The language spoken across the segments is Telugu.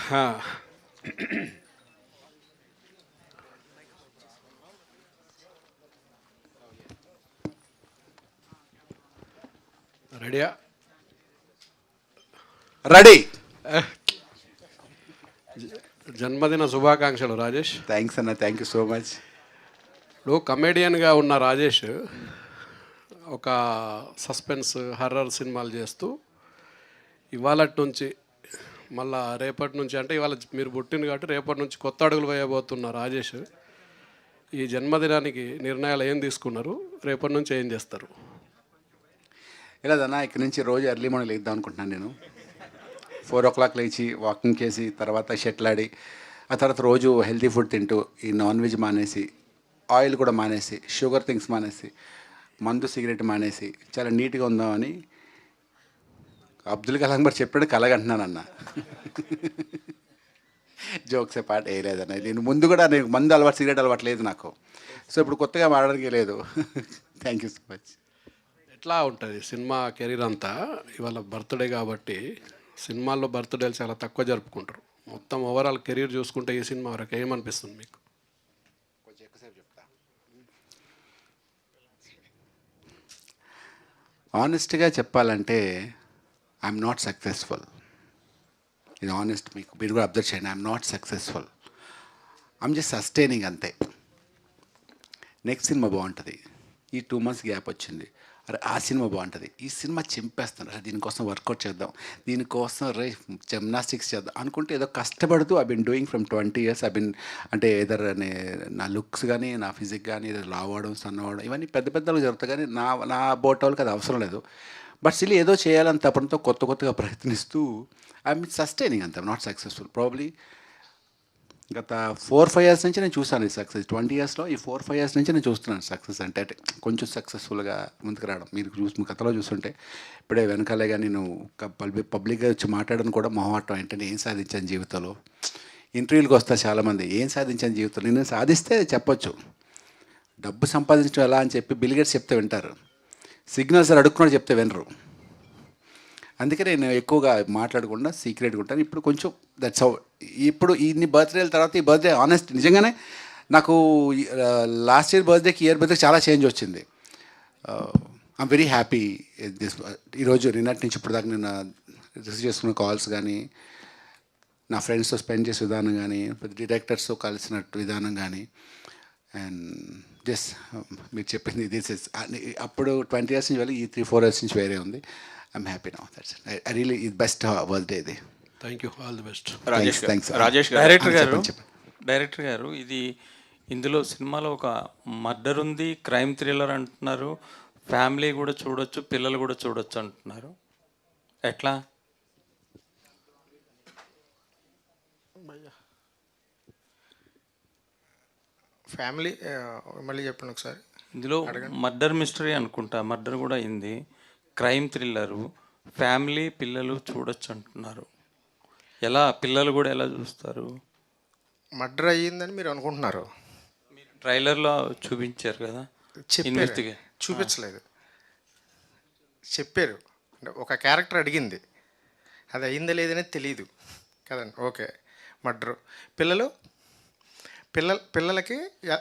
హా. రెడీయా? రెడీ. జన్మదిన శుభాకాంక్షలు రాజేష్. థ్యాంక్స్ అన్న, థ్యాంక్ యూ సో మచ్. ఇప్పుడు కమెడియన్గా ఉన్న రాజేష్ ఒక సస్పెన్స్ హర్రర్ సినిమాలు చేస్తూ ఇవాళటి నుంచి మళ్ళా రేపటి నుంచి, అంటే ఇవాళ మీరు పుట్టింది కాబట్టి రేపటి నుంచి కొత్త అడుగులు వేయబోతున్న రాజేష్ ఈ జన్మదినానికి నిర్ణయాలు ఏం తీసుకున్నారు, రేపటి నుంచి ఏం చేస్తారు? ఇలాదన్నా ఇక్కడి నుంచి రోజు ఎర్లీ మార్నింగ్ లేద్దాం అనుకుంటున్నాను. నేను 4 o'clock లేచి వాకింగ్ చేసి తర్వాత షటిల్ ఆడి ఆ తర్వాత రోజు హెల్తీ ఫుడ్ తింటూ ఈ నాన్ వెజ్ మానేసి ఆయిల్ కూడా మానేసి షుగర్ థింగ్స్ మానేసి మందు సిగరెట్ మానేసి చాలా నీట్గా ఉందామని అబ్దుల్ కలాం గారు చెప్పాడు, కలగంటున్నానన్న. జోక్సే పాట వేయలేదన్న. నేను ముందు కూడా నేను మందు అలవాటు సిగరెట్ అలవాటు లేదు నాకు. సో ఇప్పుడు కొత్తగా మారడానికి లేదు. Thank you so much. ఎట్లా ఉంటుంది సినిమా కెరీర్ అంతా? ఇవాళ బర్త్డే కాబట్టి సినిమాల్లో బర్త్డేలు చాలా తక్కువ జరుపుకుంటారు. మొత్తం ఓవరాల్ కెరీర్ చూసుకుంటే ఈ సినిమా వరకు ఏమనిపిస్తుంది మీకు? కొంచెం ఎక్కువసేపు చెప్తా. ఆనెస్ట్గా చెప్పాలంటే ఐఎమ్ నాట్ సక్సెస్ఫుల్. ఇది ఆనెస్ట్, మీకు మీరు కూడా అబ్జర్వ్ చేయండి. I'm not successful, I'm just sustaining అంతే. నెక్స్ట్ సినిమా బాగుంటుంది, ఈ 2 months గ్యాప్ వచ్చింది, అరే ఆ సినిమా బాగుంటుంది, ఈ సినిమా చింపేస్తాను, అరే దీనికోసం వర్కౌట్ చేద్దాం, దీనికోసం రే జిమ్నాస్టిక్స్ చేద్దాం అనుకుంటే ఏదో కష్టపడుతూ I been doing from 20 years. I been అంటే ఏదర్ నా లుక్స్ కానీ నా ఫిజిక్ కానీ ఏదో లావడం సన్నవడం ఇవన్నీ పెద్ద పెద్దలు జరుగుతాయి, కానీ నా బోటోళ్ళకి అది అవసరం లేదు. బట్ స్టిల్ ఏదో చేయాలని తప్పడంతో కొత్తగా ప్రయత్నిస్తూ ఐఎమ్ సస్టైనింగ్ అంతే. Not successful. ప్రాబ్లీ గత 4-5 years నుంచి నేను చూసాను ఈ సక్సెస్. 20 yearsలో ఈ 4-5 years నుంచి నేను చూస్తున్నాను సక్సెస్ అంటే కొంచెం సక్సెస్ఫుల్గా ముందుకు రావడం. మీరు మీ కథలో చూస్తుంటే ఇప్పుడే వెనకాలే కానీ నేను పబ్లిక్గా వచ్చి మాట్లాడడం కూడా మొహమాటం. ఏంటంటే ఏం సాధించాను జీవితంలో. ఇంటర్వ్యూలకు వస్తా చాలామంది, ఏం సాధించాను జీవితంలో. నేను సాధిస్తే చెప్పొచ్చు, డబ్బు సంపాదించడం ఎలా అని చెప్పి బిల్ గేట్స్ చెప్తే వింటారు, సిగ్నల్స్ అడుక్కున్నాడు చెప్తే వినరు. అందుకే నేను ఎక్కువగా మాట్లాడకుండా సీక్రెట్గా ఉంటాను. ఇప్పుడు కొంచెం దట్స్ హౌ. ఇప్పుడు ఇన్ని బర్త్డేల తర్వాత ఈ బర్త్డే ఆనెస్ట్ నిజంగానే నాకు లాస్ట్ ఇయర్ బర్త్డేకి ఇయర్ బర్త్డేకి చాలా చేంజ్ వచ్చింది. I'm very happy this. ఈరోజు నిన్నటి నుంచి ఇప్పుడు దాకా నేను రిసీవ్ చేసుకున్న కాల్స్ కానీ, నా ఫ్రెండ్స్తో స్పెండ్ చేసే విధానం కానీ, డైరెక్టర్స్తో కలిసినట్టు విధానం కానీ, అండ్ జస్ట్ మీరు చెప్పింది దిస్ ఇస్ అప్పుడు 20 years నుంచి వెళ్ళి ఈ 3-4 years నుంచి వేరే ఉంది. I'm happy now. That's I really ఇది బెస్ట్ బర్త్డే ఇది. Thank you, all the best. Rajesh director గారు ఇది ఇందులో సినిమాలో ఒక మర్డర్ ఉంది, క్రైమ్ థ్రిల్లర్ అంటున్నారు, ఫ్యామిలీ కూడా చూడొచ్చు, పిల్లలు కూడా చూడొచ్చు అంటున్నారు. ఎట్లా? ఫ్యామిలీ మళ్ళీ చెప్పండి ఒకసారి. ఇందులో మర్డర్ మిస్టరీ అనుకుంటా, మర్డర్ కూడా అయింది, క్రైమ్ థ్రిల్లరు, ఫ్యామిలీ పిల్లలు చూడొచ్చు అంటున్నారు. ఎలా పిల్లలు కూడా ఎలా చూస్తారు? మర్డర్ అయ్యిందని మీరు అనుకుంటున్నారు? మీరు ట్రైలర్లో చూపించారు కదా. చూపించలేదు, చెప్పారు. ఒక క్యారెక్టర్ అడిగింది, అది అయిందా లేదనేది తెలియదు కదండి. ఓకే, మర్డర్ పిల్లలకి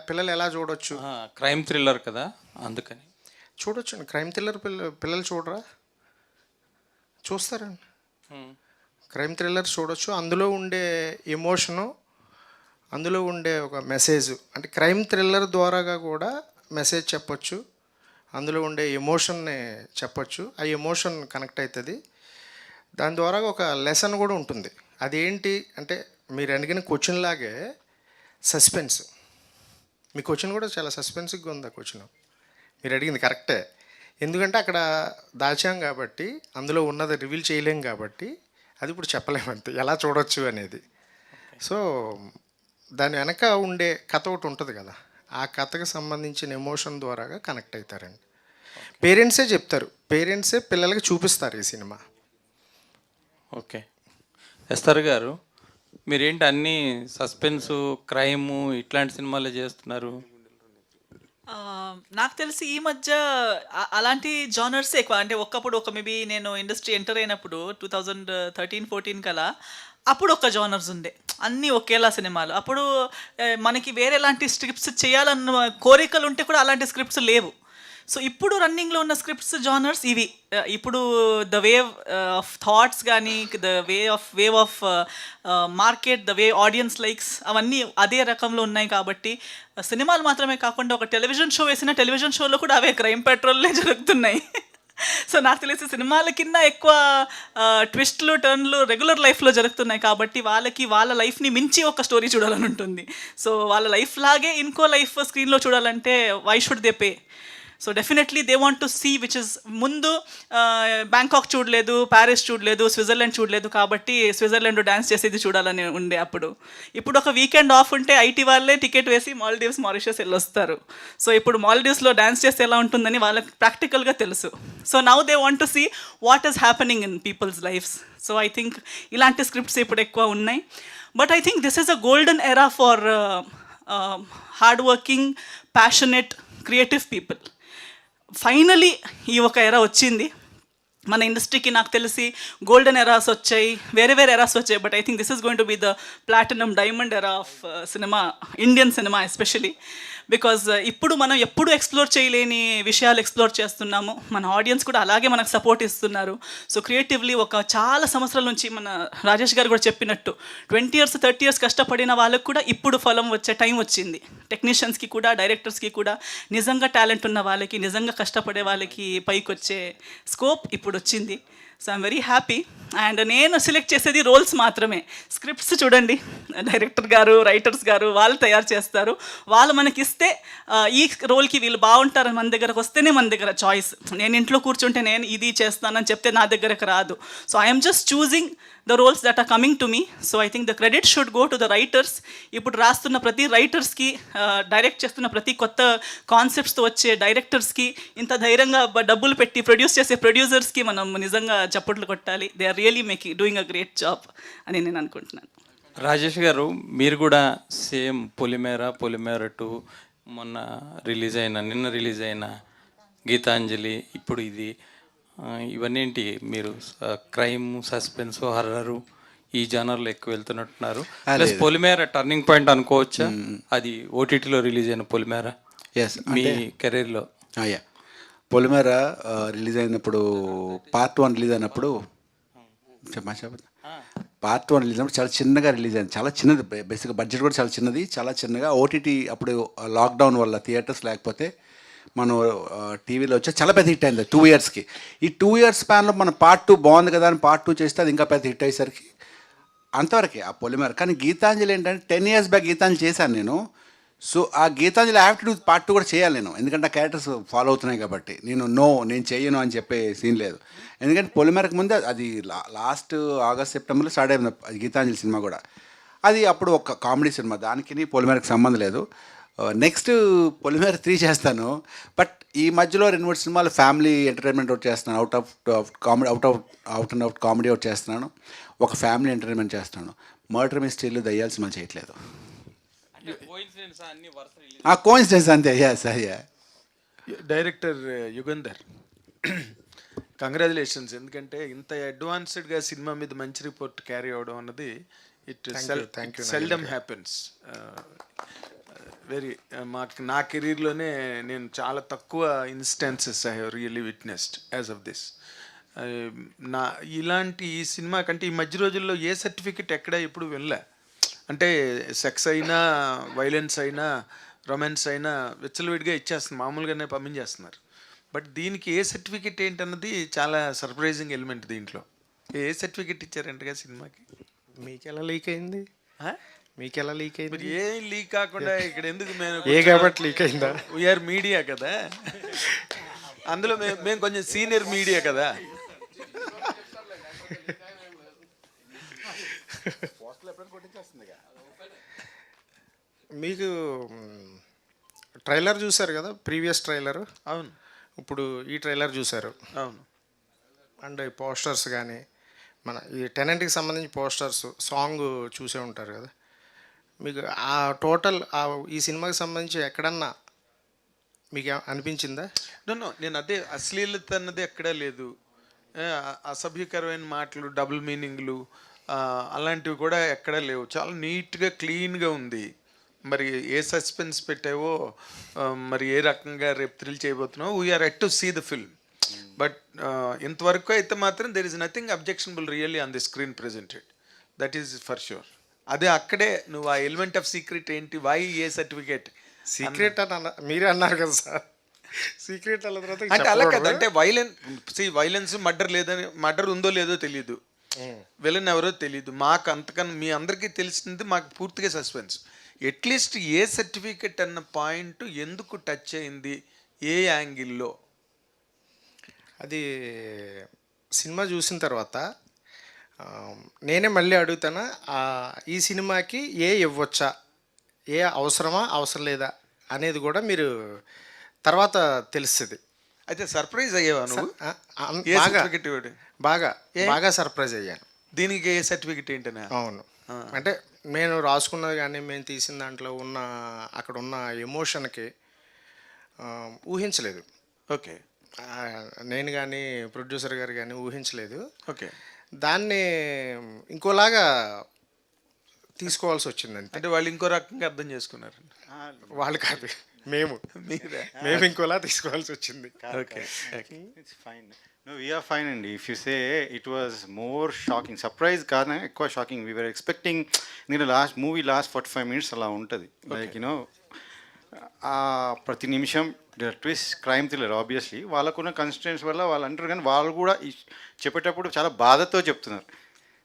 పిల్లలు ఎలా చూడొచ్చు? క్రైమ్ థ్రిల్లర్ కదా, అందుకని చూడొచ్చు. క్రైమ్ థ్రిల్లర్ పిల్లలు చూడరా? చూస్తారండి. క్రైమ్ థ్రిల్లర్ చూడొచ్చు. అందులో ఉండే ఎమోషను, అందులో ఉండే ఒక మెసేజ్, అంటే క్రైమ్ థ్రిల్లర్ ద్వారాగా కూడా మెసేజ్ చెప్పొచ్చు, అందులో ఉండే ఎమోషన్ని చెప్పొచ్చు. ఆ ఎమోషన్ కనెక్ట్ అవుతుంది, దాని ద్వారా ఒక లెసన్ కూడా ఉంటుంది. అదేంటి అంటే మీరు అడిగిన క్వశ్చన్ లాగే సస్పెన్స్. మీ క్వశ్చన్ కూడా చాలా సస్పెన్స్గా ఉంది. ఆ క్వశ్చన్ మీరు అడిగింది కరెక్టే, ఎందుకంటే అక్కడ దాచాం కాబట్టి, అందులో ఉన్నది రివీల్ చేయలేం కాబట్టి అది ఇప్పుడు చెప్పలేమంతే ఎలా చూడొచ్చు అనేది. సో దాని వెనక ఉండే కథ ఒకటి ఉంటుంది కదా, ఆ కథకు సంబంధించిన ఎమోషన్ ద్వారాగా కనెక్ట్ అవుతారండి. పేరెంట్సే చెప్తారు, పేరెంట్సే పిల్లలకి చూపిస్తారు ఈ సినిమా. ఓకే. ఎస్తర్ గారు, మీరేంటి అన్నీ సస్పెన్సు, క్రైము ఇట్లాంటి సినిమాలే చేస్తున్నారు? నాకు తెలిసి ఈ మధ్య అలాంటి జానర్స్ ఎక్కువ. అంటే ఒకప్పుడు మేబీ నేను ఇండస్ట్రీ ఎంటర్ అయినప్పుడు 2013-14 కలా అప్పుడు ఒక జానర్స్ ఉండే, అన్నీ ఒకేలా సినిమాలు. అప్పుడు మనకి వేరేలాంటి స్క్రిప్ట్స్ చేయాలన్న కోరికలు ఉంటే కూడా అలాంటి స్క్రిప్ట్స్ లేవు. సో ఇప్పుడు రన్నింగ్లో ఉన్న స్క్రిప్ట్స్ జానర్స్ ఇవి. ఇప్పుడు ద వేవ్ ఆఫ్ థాట్స్ కానీ, the wave of market, the way audience likes, అవన్నీ అదే రకంలో ఉన్నాయి. కాబట్టి సినిమాలు మాత్రమే కాకుండా ఒక టెలివిజన్ షో వేసిన టెలివిజన్ షోలో కూడా అవే క్రైమ్ పెట్రోల్లే జరుగుతున్నాయి. సో నాకు తెలిసి సినిమాల కింద ఎక్కువ ట్విస్ట్లు, టర్న్లు రెగ్యులర్ లైఫ్లో జరుగుతున్నాయి. కాబట్టి వాళ్ళకి వాళ్ళ లైఫ్ని మించి ఒక స్టోరీ చూడాలని ఉంటుంది. సో వాళ్ళ లైఫ్ లాగే ఇంకో లైఫ్ స్క్రీన్లో చూడాలంటే why should they pay? So definitely they want to see which is, ముందు బ్యాంకాక్ చూడలేదు, ప్యారిస్ చూడలేదు, స్విట్జర్లాండ్ చూడలేదు, కాబట్టి స్విట్జర్లాండ్ డ్యాన్స్ చేసేది చూడాలని ఉండే అప్పుడు. ఇప్పుడు ఒక వీకెండ్ ఆఫ్ ఉంటే ఐటీ వాళ్ళే టికెట్ వేసి మాల్దీవ్స్, మారిషస్ వెళ్ళొస్తారు. సో ఇప్పుడు మాల్దీవ్స్లో డ్యాన్స్ చేస్తే ఎలా ఉంటుందని వాళ్ళకి ప్రాక్టికల్గా తెలుసు. So now they want to see what is happening in people's lifes. So I think ఇలాంటి స్క్రిప్ట్స్ ఇప్పుడు ఎక్కువ ఉన్నాయి. But I think this is a golden era for hard working, passionate, creative people. Finally ఈ ఒక ఎరా వచ్చింది మన ఇండస్ట్రీకి. నాకు తెలిసి గోల్డెన్ ఎరాస్ వచ్చాయి, వేరే వేరే ఎరాస్ వచ్చాయి, but I think this is going to be the platinum diamond era of cinema, Indian cinema especially. Because ఇప్పుడు మనం ఎప్పుడు ఎక్స్ప్లోర్ చేయలేని విషయాలు ఎక్స్ప్లోర్ చేస్తున్నాము. మన ఆడియన్స్ కూడా అలాగే మనకు సపోర్ట్ ఇస్తున్నారు. సో క్రియేటివ్లీ ఒక చాలా సంవత్సరాల నుంచి మన రాజేష్ గారు కూడా చెప్పినట్టు 20 years 30 years కష్టపడిన వాళ్ళకు కూడా ఇప్పుడు ఫలం వచ్చే టైం వచ్చింది. టెక్నీషియన్స్కి కూడా, డైరెక్టర్స్కి కూడా, నిజంగా టాలెంట్ ఉన్న వాళ్ళకి, నిజంగా కష్టపడే వాళ్ళకి పైకి వచ్చే స్కోప్ ఇప్పుడు వచ్చింది. So I'm very happy. And నేను సెలెక్ట్ చేసేది రోల్స్ మాత్రమే. స్క్రిప్ట్స్ చూడండి, డైరెక్టర్ గారు, రైటర్స్ గారు వాళ్ళు తయారు చేస్తారు. వాళ్ళు మనకి ఇస్తే ఈ రోల్కి వీళ్ళు బాగుంటారని మన దగ్గరకు వస్తేనే మన దగ్గర చాయిస్. నేను ఇంట్లో కూర్చుంటే నేను ఇది చేస్తానని చెప్తే నా దగ్గరకు రాదు. So I'm just choosing the roles that are coming to me. So I think the credit should go to the writers. ఇప్పుడు రాస్తున్న ప్రతి రైటర్స్కి, డైరెక్ట్ చేస్తున్న ప్రతి కొత్త కాన్సెప్ట్స్తో వచ్చే డైరెక్టర్స్కి, ఇంత ధైర్యంగా డబ్బులు పెట్టి ప్రొడ్యూస్ చేసే ప్రొడ్యూసర్స్కి మనం నిజంగా చప్పట్లు కొట్టాలి. They are really doing a great job అని నేను అనుకుంటున్నాను. రాజేష్ గారు, మీరు కూడా సేమ్ పొలిమేర 2 మొన్న నిన్న రిలీజ్ అయిన గీతాంజలి, ఇప్పుడు ఇది, ఇవన్నీ ఏంటి మీరు క్రైమ్, సస్పెన్స్, హర్రరు ఈ జానర్లో ఎక్కువ వెళ్తున్నట్టున్నారు. ప్లస్ పొలిమేర టర్నింగ్ పాయింట్ అనుకోవచ్చా? అది ఓటీటీలో రిలీజ్ అయిన పొలిమేర ఎస్, మీ కెరీర్లో. యా, పొలిమేర రిలీజ్ అయినప్పుడు పార్ట్ 1 రిలీజ్ అయినప్పుడు పార్ట్ 1 రిలీజ్ అయినప్పుడు చాలా చిన్నగా రిలీజ్ అయింది. చాలా చిన్నది, బేసిక్గా బడ్జెట్ కూడా చాలా చిన్నది, చాలా చిన్నగా. ఓటీటీ అప్పుడు లాక్డౌన్ వల్ల థియేటర్స్ లేకపోతే మనం టీవీలో వచ్చి చాలా పెద్ద హిట్ అయింది 2 yearsకి. ఈ 2 years స్పాన్లో మన పార్ట్ 2 బాగుంది కదా అని పార్ట్ 2 చేస్తే అది ఇంకా పెద్ద హిట్ అయ్యేసరికి అంతవరకే ఆ పొలిమేర. కానీ గీతాంజలి ఏంటంటే 10 years బ్యాక్ గీతాంజలి చేశాను నేను. సో ఆ Geethanjali have to do part 2 కూడా చేయాలి నేను, ఎందుకంటే ఆ క్యారెక్టర్స్ ఫాలో అవుతున్నాయి కాబట్టి. నేను చెయ్యను అని చెప్పే సీన్ లేదు. ఎందుకంటే పొలిమేరకు ముందే అది లాస్ట్ ఆగస్ట్ సెప్టెంబర్లో స్టార్ట్ అయింది గీతాంజలి సినిమా కూడా. అది అప్పుడు ఒక కామెడీ సినిమా, దానికి పొలిమేరకు సంబంధం లేదు. నెక్స్ట్ పొలిమేర 3 చేస్తాను. బట్ ఈ మధ్యలో 2-3 సినిమాలు ఫ్యామిలీ ఎంటర్టైన్మెంట్ ఒకటి చేస్తున్నాను, అవుట్ అండ్ అవుట్ కామెడీ ఒకటి చేస్తున్నాను, ఒక ఫ్యామిలీ ఎంటర్టైన్మెంట్ చేస్తున్నాను. మర్డర్ మిస్టరీలు, దయ్యాల సినిమాలు చేయట్లేదు. కోయిన్సిడెన్స్ అంతే. అయ్యా డైరెక్టర్ యుగంధర్, కంగ్రాచులేషన్స్. ఎందుకంటే ఇంత అడ్వాన్స్డ్గా సినిమా మీద మంచి రిపోర్ట్ క్యారీ అవడం అన్నది సెల్డమ్ హ్యాపెన్స్. వెరీ నా కెరీర్లోనే నేను చాలా తక్కువ instances I have really witnessed as of this. ఇలాంటి ఈ సినిమా కంటే ఈ మధ్య రోజుల్లో ఏ సర్టిఫికెట్ ఎక్కడ ఎప్పుడు వెళ్ళా. అంటే సెక్స్ అయినా, వైలెన్స్ అయినా, రొమాన్స్ అయినా విచ్చలవిడిగా ఇచ్చేస్తున్నారు, మామూలుగానే పంపించేస్తున్నారు. బట్ దీనికి ఏ సర్టిఫికెట్ ఏంటన్నది చాలా సర్ప్రైజింగ్ ఎలిమెంట్ దీంట్లో. ఏ సర్టిఫికెట్ ఇచ్చారంటగా సినిమాకి? మీకెలా లీక్ అయింది? మీకెలా లీక్ అయింది? మరి ఏ లీక్ కాకుండా ఇక్కడ ఎందుకు మేము కాబట్టి లీక్ అయిందా? వీఆర్ మీడియా కదా, అందులో మేము కొంచెం సీనియర్ మీడియా కదా. మీకు ట్రైలర్ చూసారు కదా, ప్రీవియస్ ట్రైలర్. అవును. ఇప్పుడు ఈ ట్రైలర్ చూసారు. అవును. అండ్ ఈ పోస్టర్స్ కానీ, మన ఈ టెనెంట్కి సంబంధించి పోస్టర్స్, సాంగ్ చూసే ఉంటారు కదా. మీకు ఆ టోటల్ ఈ సినిమాకి సంబంధించి ఎక్కడన్నా మీకు అనిపించిందా? నో, నేను అదే అశ్లీలత అన్నది ఎక్కడా లేదు. అసభ్యకరమైన మాటలు, డబుల్ మీనింగ్లు, అలాంటివి కూడా ఎక్కడా లేవు. చాలా నీట్గా క్లీన్గా ఉంది. మరి ఏ సస్పెన్స్ పెట్టావో మరి ఏ రకంగా రేపు థ్రిల్ చేయబోతున్నావు, we are yet to see the film. But ఇంతవరకు అయితే మాత్రం there is nothing objectionable really on the screen presented, that is for sure. అదే అక్కడే నువ్వు ఆ ఎలిమెంట్ ఆఫ్ సీక్రెట్ ఏంటి, వై ఏ సర్టిఫికేట్ సీక్రెట్ అని మీరే అన్నారు కదా సార్, సీక్రెట్ అన్న తర్వాత అంటే అలా కదా, అంటే వైలెన్స్ మర్డర్ లేదని, మర్డర్ ఉందో లేదో తెలియదు, విలన్ ఎవరో తెలియదు మాకు, అంతకన్నా మీ అందరికీ తెలిసింది మాకు పూర్తిగా సస్పెన్స్. అట్లీస్ట్ ఏ సర్టిఫికెట్ అన్న పాయింట్ ఎందుకు టచ్ అయింది, ఏ యాంగిల్లో? అది సినిమా చూసిన తర్వాత నేనే మళ్ళీ అడుగుతాను, ఈ సినిమాకి ఏ ఇవ్వచ్చా, ఏ అవసరమా అవసరం లేదా అనేది కూడా మీరు తర్వాత తెలుస్తుంది. అయితే సర్ప్రైజ్ అయ్యావా నువ్వు? ఏ బాగా సర్టిఫికెట్ ఇవ్వడు? బాగా బాగా సర్ప్రైజ్ అయ్యాను. దీనికి ఏ సర్టిఫికెట్ ఏంటనే? అవును, అంటే నేను రాసుకున్నది కానీ మేము తీసిన దాంట్లో ఉన్న అక్కడ ఉన్న ఎమోషన్కి ఊహించలేదు. ఓకే నేను కానీ ప్రొడ్యూసర్ గారు కానీ ఊహించలేదు. ఓకే, దాన్ని ఇంకోలాగా తీసుకోవాల్సి వచ్చిందంటే అంటే వాళ్ళు ఇంకో రకంగా అర్థం చేసుకున్నారు. వాళ్ళు కాదు, మేము మీరే మేము ఇంకోలా తీసుకోవాల్సి వచ్చింది. Okay It's fine. No, we are fine. And if you say it was more shocking, surprise కాదు ఎక్కువ షాకింగ్. We were expecting నేను లాస్ట్ మూవీ లాస్ట్ 45 minutes అలా ఉంటుంది. లైక్ యూనో ప్రతి నిమిషం ట్విస్ట్, క్రైమ్ థ్రిల్లర్ ఆబ్వియస్లీ వాళ్ళకున్న కన్స్టెంట్స్ వల్ల వాళ్ళు అంటారు, కానీ వాళ్ళు కూడా చెప్పేటప్పుడు చాలా బాధతో చెప్తున్నారు.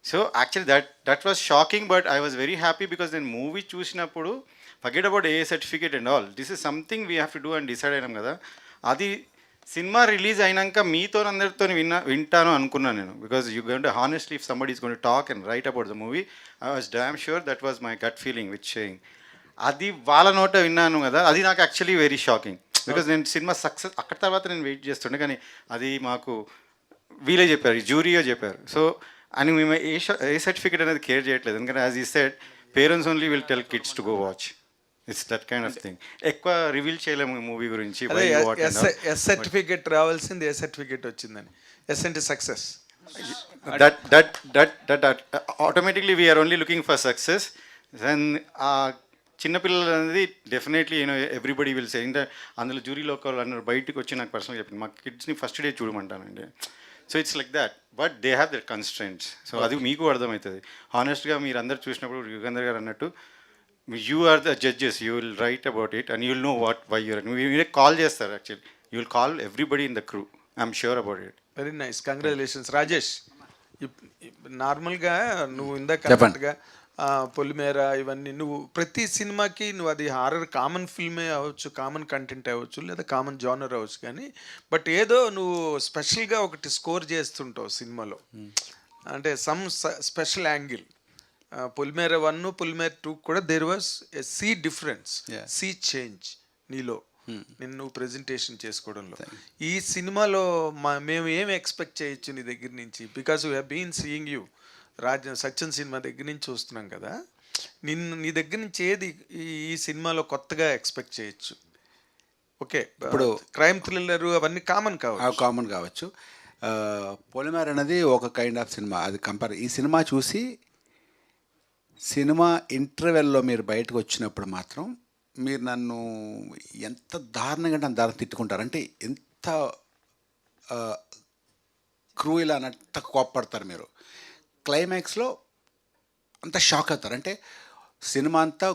So actually that was shocking, but I was very happy because నేను మూవీ చూసినప్పుడు forget about a certificate and all, this is something we have to do అని డిసైడ్ అయినాం కదా. అది సినిమా రిలీజ్ అయినాక మీతో అందరితో వింటాను అనుకున్నాను నేను, because you going to honestly if somebody is going to talk and write about the movie, I was damn sure that was my gut feeling which saying. అది వాళ్ళ నోట విన్నాను కదా, అది నాకు యాక్చువల్లీ వెరీ షాకింగ్. బికాజ్ నేను సినిమా సక్సెస్ అక్కడ తర్వాత నేను వెయిట్ చేస్తుండే, కానీ అది మాకు వీలే చెప్పారు, జ్యూరీయో చెప్పారు. సో అని మేము ఏ సర్టిఫికేట్ అనేది కేర్ చేయట్లేదు, ఎందుకంటే as I said parents only will tell kids to go watch. It's that kind of thing. ఎక్కువ రివీల్ చేయలేము మూవీ గురించి. ఎస్ సర్టిఫికేట్ రావాల్సింది ఏ సర్టిఫికేట్ వచ్చిందని. ఎస్ అంటే success. That automatically we're only looking for success. And చిన్నపిల్లలు అనేది definitely you know everybody will say. ఇంకా అందులో జ్యూరీలో వాళ్ళు అన్నారు, బయటకు వచ్చి నాకు పర్సనల్గా చెప్పింది, మా కిడ్స్ని ఫస్ట్ డే చూడమంటానండి. So it's like that, but they have that constraints. సో అది మీకు అర్థమవుతుంది. హానెస్ట్గా మీరు అందరు చూసినప్పుడు యుగంధర్ గారు అన్నట్టు you are the judges, you will write about it and you will know what why your. మీరే కాల్ చేస్తారు actually, you will call everybody in the crew. I'm sure about it. Very nice, congratulations. Rajesh, నార్మల్గా నువ్వు ఇందాక చెప్పండి. అన్నట్టుగా పొలిమేర ఇవన్నీ నువ్వు ప్రతి సినిమాకి నువ్వు అది హారర్ కామన్ ఫిల్మే అవ్వచ్చు, కామన్ కంటెంట్ అవ్వచ్చు, లేదా కామన్ జానర్ అవ్వచ్చు, కానీ బట్ ఏదో నువ్వు స్పెషల్గా ఒకటి స్కోర్ చేస్తుంటావు సినిమాలో, అంటే some special angle. Polimera 1, Polimera 2 కూడా there was a sea difference, sea change నీలో నిన్ను ప్రెజెంటేషన్ చేసుకోవడంలో. ఈ సినిమాలో మేము ఏమి ఎక్స్పెక్ట్ చేయొచ్చు నీ దగ్గర నుంచి? Because we have been seeing you Satyam cinema దగ్గర నుంచి చూస్తున్నాం కదా, నీ దగ్గర నుంచి ఏది ఈ సినిమాలో కొత్తగా ఎక్స్పెక్ట్ చేయొచ్చు? ఓకే, ఇప్పుడు క్రైమ్ థ్రిల్లర్ అవన్నీ కామన్ కావచ్చు. పొలిమేర అనేది ఒక కైండ్ ఆఫ్ సినిమా, అది ఈ సినిమా చూసి సినిమా ఇంటర్వెల్లో మీరు బయటకు వచ్చినప్పుడు మాత్రం మీరు నన్ను ఎంత దారుణంగా నన్ను దారుణం తిట్టుకుంటారు, అంటే ఎంత క్రూయల్ అన్నట్టు కోప్పడతారు మీరు. క్లైమాక్స్లో అంత షాక్ అవుతారు. అంటే సినిమా అంతా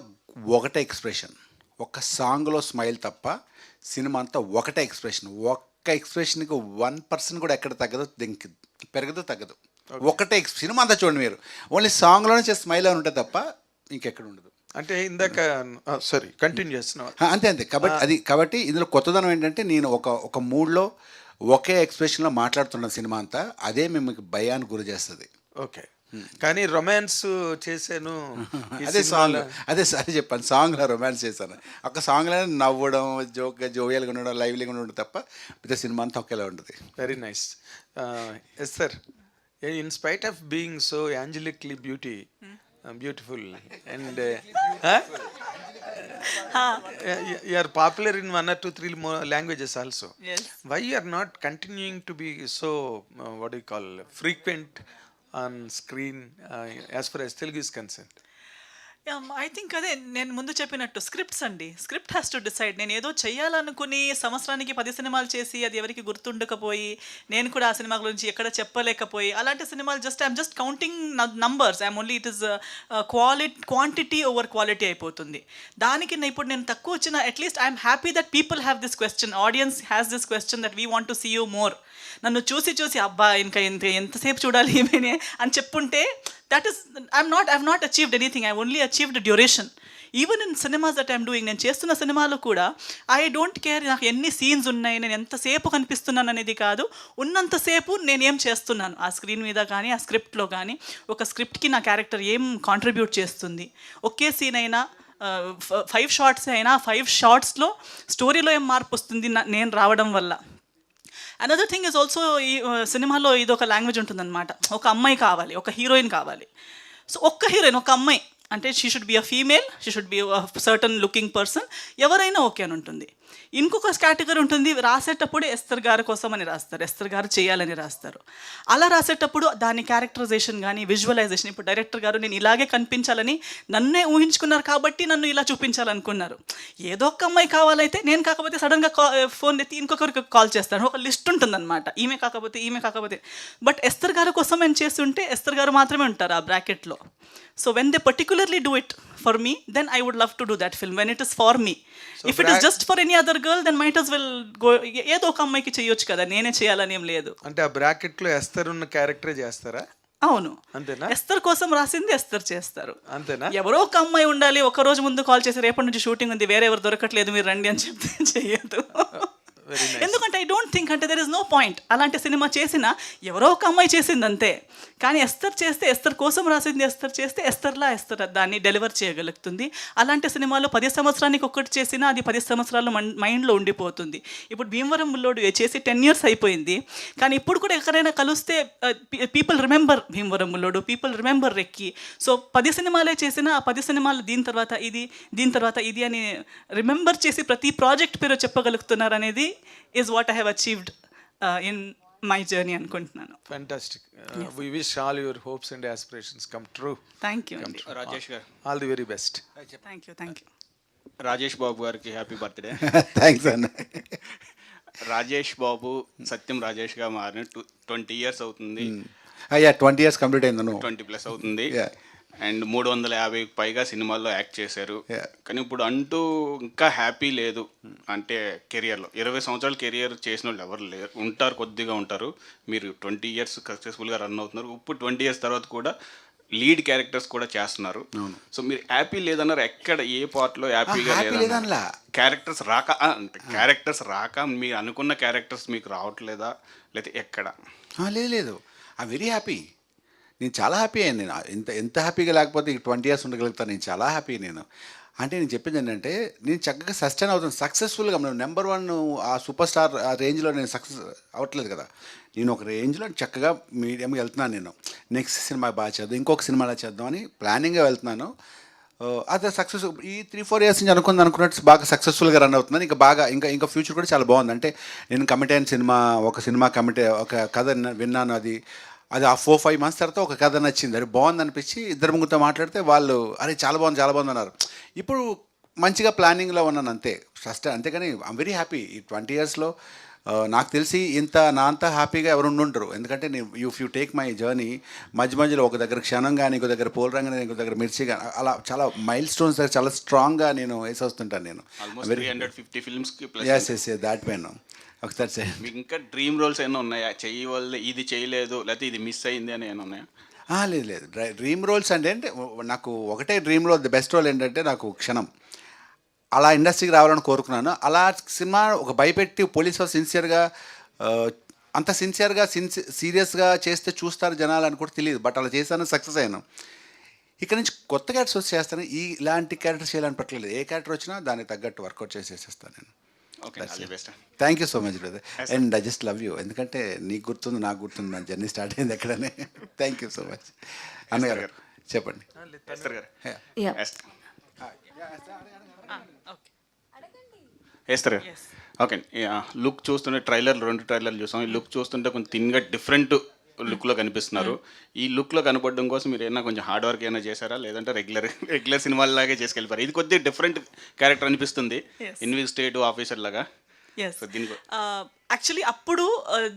ఒకటే ఎక్స్ప్రెషన్, ఒక సాంగ్లో స్మైల్ తప్ప సినిమా అంతా ఒకటే ఎక్స్ప్రెషన్. ఒక్క ఎక్స్ప్రెషన్కి 1% కూడా ఎక్కడ తగ్గదు, పెరగదు, తగ్గదు. ఒకటే సినిమా అంతా చూడండి మీరు, ఓన్లీ సాంగ్లోనే చేసి స్మైల్ అని ఉంటుంది తప్ప ఇంకెక్కడ ఉండదు. అంటే ఇందాక సారీ కంటిన్యూ చేస్తున్నావు. అంతే. కాబట్టి ఇందులో కొత్తదనం ఏంటంటే నేను ఒక మూడ్లో ఒకే ఎక్స్ప్రెషన్లో మాట్లాడుతున్న సినిమా అంతా, అదే మీకు భయానికి గురి చేస్తుంది. ఓకే, కానీ రొమాన్స్ చేశాను అదే సాంగ్, అదే చెప్పాను, సాంగ్లో రొమాన్స్ చేశాను. ఒక సాంగ్లో నవ్వడం, జోవియల్గా ఉండడం, లైవ్లీగా ఉండడం తప్ప పెద్ద సినిమా అంతా ఒకేలా ఉంటుంది. Very nice. Yes sir, in spite of being so angelically beautiful and you are popular in 1 or 2, 3 more languages also. Yes. Why you are not continuing to be so what do you call frequent on screen as far as Telugu is concerned? I think అదే నేను ముందు చెప్పినట్టు స్క్రిప్ట్స్ అండి. Script has to decide. నేను ఏదో చెయ్యాలనుకుని సంవత్సరానికి 10 సినిమాలు చేసి అది ఎవరికి గుర్తుండకపోయి నేను కూడా ఆ సినిమా గురించి ఎక్కడ చెప్పలేకపోయి అలాంటి సినిమాలు I'm just counting numbers. I'm only it is quantity over quality అయిపోతుంది. దానికి ఇప్పుడు నేను తక్కువ వచ్చిన at least I'm happy that people have this question, audience has this question that we want to see you more. నన్ను చూసి అబ్బా ఇంకా ఎంతసేపు చూడాలి ఏమైనా అని చెప్పుంటే that is I've not achieved anything. I've only achieved a duration. Even in cinemas that I'm doing, నేను చేస్తున్న సినిమాలు కూడా ఐ డోంట్ కేర్ నాకు ఎన్ని సీన్స్ ఉన్నాయి, నేను ఎంతసేపు కనిపిస్తున్నాను అనేది కాదు, ఉన్నంతసేపు నేను ఏం చేస్తున్నాను ఆ స్క్రీన్ మీద కానీ ఆ స్క్రిప్ట్లో కానీ. ఒక స్క్రిప్ట్కి నా క్యారెక్టర్ ఏం కాంట్రిబ్యూట్ చేస్తుంది. ఒకే సీన్ అయినా 5 షార్ట్స్ అయినా 5 షార్ట్స్లో స్టోరీలో ఏం మార్పు వస్తుంది నేను రావడం వల్ల. అనదర్ థింగ్ ఇస్ ఆల్సో ఈ సినిమాలో ఇది ఒక లాంగ్వేజ్ ఉంటుందన్నమాట. ఒక అమ్మాయి కావాలి, ఒక హీరోయిన్ కావాలి. సో ఒక్క హీరోయిన్, ఒక అమ్మాయి అంటే she should be a female, she should be certain looking person, ఎవరైనా ఓకే అని ఉంటుంది. ఇంకొక కేటగిరీ ఉంటుంది, రాసేటప్పుడు ఎస్తర్ గారి కోసం అని రాస్తారు, ఎస్తర్ గారు చేయాలని రాస్తారు. అలా రాసేటప్పుడు దాని క్యారెక్టరైజేషన్ కానీ విజువలైజేషన్, ఇప్పుడు డైరెక్టర్ గారు నేను ఇలాగే కనిపించాలని నన్నే ఊహించుకున్నారు కాబట్టి నన్ను ఇలా చూపించాలనుకున్నారు. ఏదో ఒక అమ్మాయి కావాలైతే నేను కాకపోతే సడన్గా ఫోన్ ఎత్తి ఇంకొకరికి కాల్ చేస్తాను, ఒక లిస్ట్ ఉంటుందన్నమాట, ఈమె కాకపోతే. బట్ ఎస్తర్ గారి కోసం నేను చేస్తుంటే ఎస్తర్ గారు మాత్రమే ఉంటారు ఆ బ్రాకెట్లో. So when they particularly do it for me, then I would love to do that film when it is for me. So if it is just for any other girl, then might as well go ఏదో ఒక అమ్మాయికి చేయొచ్చు కదా, నేనే చేయాలని ఏం లేదు. అంటే ఆ బ్రాకెట్లో ఎస్తర్ ఉన్న క్యారెక్టరే చేస్తారా? అవును, అంతేనా? ఎస్తర్ కోసం రాసింది ఎస్తర్ చేస్తారు. అంతేనా? ఎవరో ఎవరో ఒక అమ్మాయి ఉండాలి, ఒక రోజు ముందు కాల్ చేసి రేపటి నుంచి షూటింగ్ ఉంది, వేరే ఎవరు దొరకట్లేదు మీరు రండి అని చెప్తే చేయదు. ఎందుకంటే ఐ డోంట్ థింక్ అంటే దెర్ ఇస్ నో పాయింట్. అలాంటి సినిమా చేసినా ఎవరో ఒక అమ్మాయి చేసింది అంతే. కానీ ఎస్తర్ చేస్తే, ఎస్తర్ కోసం రాసింది ఎస్తర్ చేస్తే ఎస్తర్ దాన్ని డెలివర్ చేయగలుగుతుంది. అలాంటి సినిమాలో 10 సంవత్సరానికి ఒక్కటి చేసినా అది 10 సంవత్సరాలు మైండ్లో ఉండిపోతుంది. ఇప్పుడు భీమవరం బుల్లోడు చేసి 10 years అయిపోయింది, కానీ ఇప్పుడు కూడా ఎక్కడైనా కలిస్తే people remember Bhimavaram Bullodu, people remember recce. So 10 సినిమాలే చేసినా ఆ 10 సినిమాలు దీని తర్వాత ఇది అని రిమెంబర్ చేసి ప్రతి ప్రాజెక్ట్ పేరు చెప్పగలుగుతున్నారు అనేది is what I have achieved in my journey అనుకుంటున్నాను. Fantastic. We wish all your hopes and aspirations come true. Thank you. Rajesh గారు, All the very best. Thank you. Rajesh బాబు గారికి హ్యాపీ బర్త్డే. థ్యాంక్స్ అన్న. రాజేష్ బాబు సత్యం రాజేష్గా మారిన 20 years అవుతుంది. అయ్యా 20 years కంప్లీట్ అయిందను. 20+ అవుతుంది. Yeah. అండ్ 350 పైగా సినిమాల్లో యాక్ట్ చేశారు. Yeah. కానీ ఇప్పుడు అంటూ ఇంకా హ్యాపీ లేదు. అంటే కెరియర్లో 20 సంవత్సరాలు కెరియర్ చేసిన వాళ్ళు ఎవరు లేరు, ఉంటారు, కొద్దిగా ఉంటారు. మీరు 20 years సక్సెస్ఫుల్గా రన్ అవుతున్నారు. ఇప్పుడు 20 years తర్వాత కూడా లీడ్ క్యారెక్టర్స్ కూడా చేస్తున్నారు. సో మీరు హ్యాపీ లేదన్నారు, ఎక్కడ ఏ పార్ట్లో హ్యాపీగా లేదన్నా? క్యారెక్టర్స్ రాక మీరు అనుకున్న క్యారెక్టర్స్ మీకు రావట్లేదా, లేదా ఎక్కడ? లేదు, ఐ వెరీ హ్యాపీ. నేను చాలా హ్యాపీ అయ్యాను. నేను ఎంత హ్యాపీగా లేకపోతే 20 years ఉండగలుగుతాను. నేను చాలా హ్యాపీ. అంటే నేను చెప్పింది ఏంటంటే నేను చక్కగా సస్టైన్ అవుతాను సక్సెస్ఫుల్గా. మనం నెంబర్ 1 ఆ సూపర్ స్టార్ ఆ రేంజ్లో నేను సక్సెస్ అవ్వట్లేదు కదా. నేను ఒక రేంజ్లో చక్కగా మీడియంగా వెళ్తున్నాను. నేను నెక్స్ట్ సినిమా బాగా చేద్దాం, ఇంకొక సినిమాలో చేద్దామని ప్లానింగ్గా వెళ్తున్నాను. అదే సక్సెస్ ఈ 3-4 years నుంచి అనుకున్నట్టు బాగా సక్సెస్ఫుల్గా రన్ అవుతున్నాను. ఇంకా ఫ్యూచర్ కూడా చాలా బాగుంది. అంటే నేను కమిట్ అయిన ఒక సినిమా ఒక కథ విన్నాను. అది ఆ 4-5 months తర్వాత ఒక కథ నచ్చింది, అది బాగుంది అనిపించి 2-3 మాట్లాడితే వాళ్ళు అరే చాలా బాగుంది అన్నారు. ఇప్పుడు మంచిగా ప్లానింగ్లో ఉన్నాను అంతే. అంతేగాని ఐమ్ వెరీ హ్యాపీ. ఈ 20 yearsలో నాకు తెలిసి నా అంతా హ్యాపీగా ఎవరు ఉండరు. ఎందుకంటే if you take my journey మధ్యలో ఒక దగ్గర క్షణం కానీ, ఇంకో దగ్గర పోలరంగా, ఇంకో దగ్గర మిర్చి కానీ, అలా చాలా మైల్ స్టోన్స్ దగ్గర చాలా స్ట్రాంగ్గా నేను వేసి వస్తుంటాను. నేను 350 ఫిల్మ్స్కి ఎస్ దాట్ పైన ఒకసారి మీకు ఇంకా డ్రీమ్ రోల్స్ ఏమైనా ఉన్నాయా? చేయవల్ల ఇది చేయలేదు, లేకపోతే ఇది మిస్ అయింది అని ఏమైనా ఉన్నాయా? లేదు. డ్రీమ్ రోల్స్ అంటే నాకు ఒకటే dream role, the best role ఏంటంటే నాకు క్షణం. అలా ఇండస్ట్రీకి రావాలని కోరుకున్నాను. అలా సినిమా ఒక భయపెట్టి పోలీసు సిన్సియర్గా అంత సీరియస్గా చేస్తే చూస్తారు జనాలు అని కూడా తెలియదు. బట్ అలా చేశాను, సక్సెస్ అయ్యాను. ఇక్కడ నుంచి కొత్త క్యారెక్టర్స్ చేస్తాను. ఇలాంటి క్యారెక్టర్స్ చేయాలని పట్టలేదు. ఏ క్యారెక్టర్ వచ్చినా దానికి తగ్గట్టు వర్కౌట్ చేసేస్తాను నేను. Thank you so much brother. And I just love you. ఎందుకంటే నీకు గుర్తుంది, నాకు గుర్తుంది, నా జర్నీ స్టార్ట్ అయింది ఎక్కడనే. Thank you so much. అన్నగారు చెప్పండి. వేస్తారు ఓకే. లుక్ చూస్తుంటే 2 ట్రైలర్లు చూసాం. ఈ లుక్ చూస్తుంటే కొంచెం థిన్గా డిఫరెంట్ లుక్లో కనిపిస్తున్నారు. ఈ లుక్లో కనపడడం కోసం మీరు ఏమైనా కొంచెం హార్డ్ వర్క్ ఏమైనా చేశారా, లేదంటే రెగ్యులర్ సినిమాలాగే చేసుకెళ్ళిపోయారు? ఇది కొద్దిగా డిఫరెంట్ క్యారెక్టర్ అనిపిస్తుంది, ఇన్వెస్టిగేటివ్ ఆఫీసర్ లాగా. ఎస్, సో దీనికి యాక్చువల్లీ అప్పుడు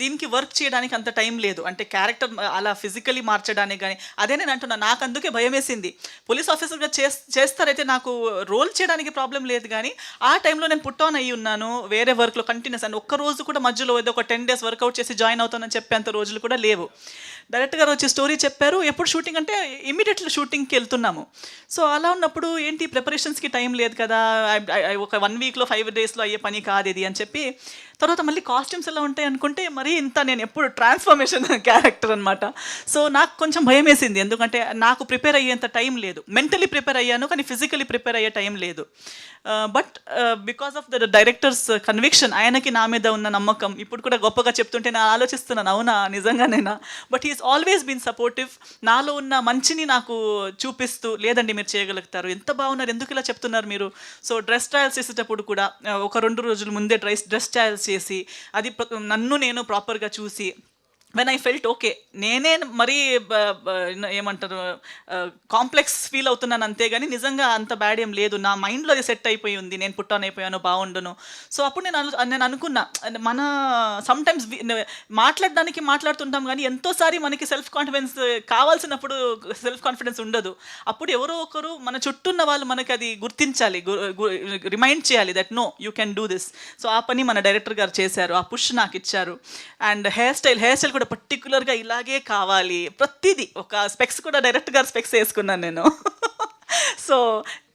దీనికి వర్క్ చేయడానికి అంత టైం లేదు, అంటే క్యారెక్టర్ అలా ఫిజికలీ మార్చడానికి కానీ. అదే నేను అంటున్నా, నాకు అందుకే భయం వేసింది. పోలీస్ ఆఫీసర్గా చేస్తారైతే నాకు రోల్ చేయడానికి ప్రాబ్లం లేదు, కానీ ఆ టైంలో నేను పుట్ ఆన్ అయ్యి ఉన్నాను వేరే వర్క్లో కంటిన్యూస్. అండ్ ఒక్క రోజు కూడా మధ్యలో ఏదో ఒక 10 days వర్కౌట్ చేసి జాయిన్ అవుతానని చెప్పేంత రోజులు కూడా లేవు. డైరెక్టర్ గారు వచ్చి స్టోరీ చెప్పారు, ఎప్పుడు షూటింగ్ అంటే ఇమీడియట్లీ షూటింగ్కి వెళ్తున్నాము. సో అలా ఉన్నప్పుడు ఏంటి ప్రిపరేషన్స్కి టైం లేదు కదా, ఒక 1 weekలో 5 daysలో అయ్యే పని కాదు ఇది అని చెప్పి. తర్వాత మళ్ళీ కాస్ట్యూమ్స్ ఎలా ఉంటాయి అనుకుంటే మరీ ఇంత నేను ఎప్పుడు ట్రాన్స్ఫర్మేషన్ క్యారెక్టర్ అనమాట. సో నాకు కొంచెం భయం వేసింది, ఎందుకంటే నాకు ప్రిపేర్ అయ్యేంత టైం లేదు. మెంటలీ ప్రిపేర్ అయ్యాను కానీ ఫిజికలీ ప్రిపేర్ అయ్యే టైం లేదు. But because of the directors conviction, ఆయనకి నా మీద ఉన్న నమ్మకం, ఇప్పుడు కూడా గొప్పగా చెప్తుంటే నేను ఆలోచిస్తున్నాను, అవునా నిజంగానేనా. But he is always been supportive, నాలో ఉన్న మంచిని నాకు చూపిస్తూ, లేదండి మీరు చేయగలుగుతారు, ఎంత బాగున్నారు, ఎందుకు ఇలా చెప్తున్నారు మీరు. సో డ్రెస్ ట్రయల్స్ చేసేటప్పుడు కూడా ఒక 2 రోజుల ముందే డ్రెస్ ట్రయల్స్ చేసి అది నన్ను నేను ప్రాపర్గా చూసి, వెన్ ఐ ఫెల్ట్ ఓకే, నేనే మరీ ఏమంటారు కాంప్లెక్స్ ఫీల్ అవుతున్నాను అంతేగాని నిజంగా అంత బ్యాడ్ ఏం లేదు, నా మైండ్లో అది సెట్ అయిపోయి ఉంది, నేను పుట్ ఆన్ అయిపోయాను, బాగుండును. సో అప్పుడు నేను అనుకున్నా, మన సమ్టైమ్స్ మాట్లాడుతుంటాం కానీ ఎంతోసారి మనకి సెల్ఫ్ కాన్ఫిడెన్స్ కావాల్సినప్పుడు సెల్ఫ్ కాన్ఫిడెన్స్ ఉండదు. అప్పుడు ఎవరో ఒకరు మన చుట్టూ ఉన్న వాళ్ళు మనకి అది గుర్తించాలి, రిమైండ్ చేయాలి that no you can do this. So ఆ పని మన డైరెక్టర్ గారు చేశారు, ఆ పుష్ నాకు ఇచ్చారు. అండ్ హెయిర్ స్టైల్ కూడా పర్టికులర్గా ఇలాగే కావాలి, ప్రతిదీ. ఒక స్పెక్స్ కూడా డైరెక్ట్ గారు స్పెక్స్ వేసుకున్నాను నేను. సో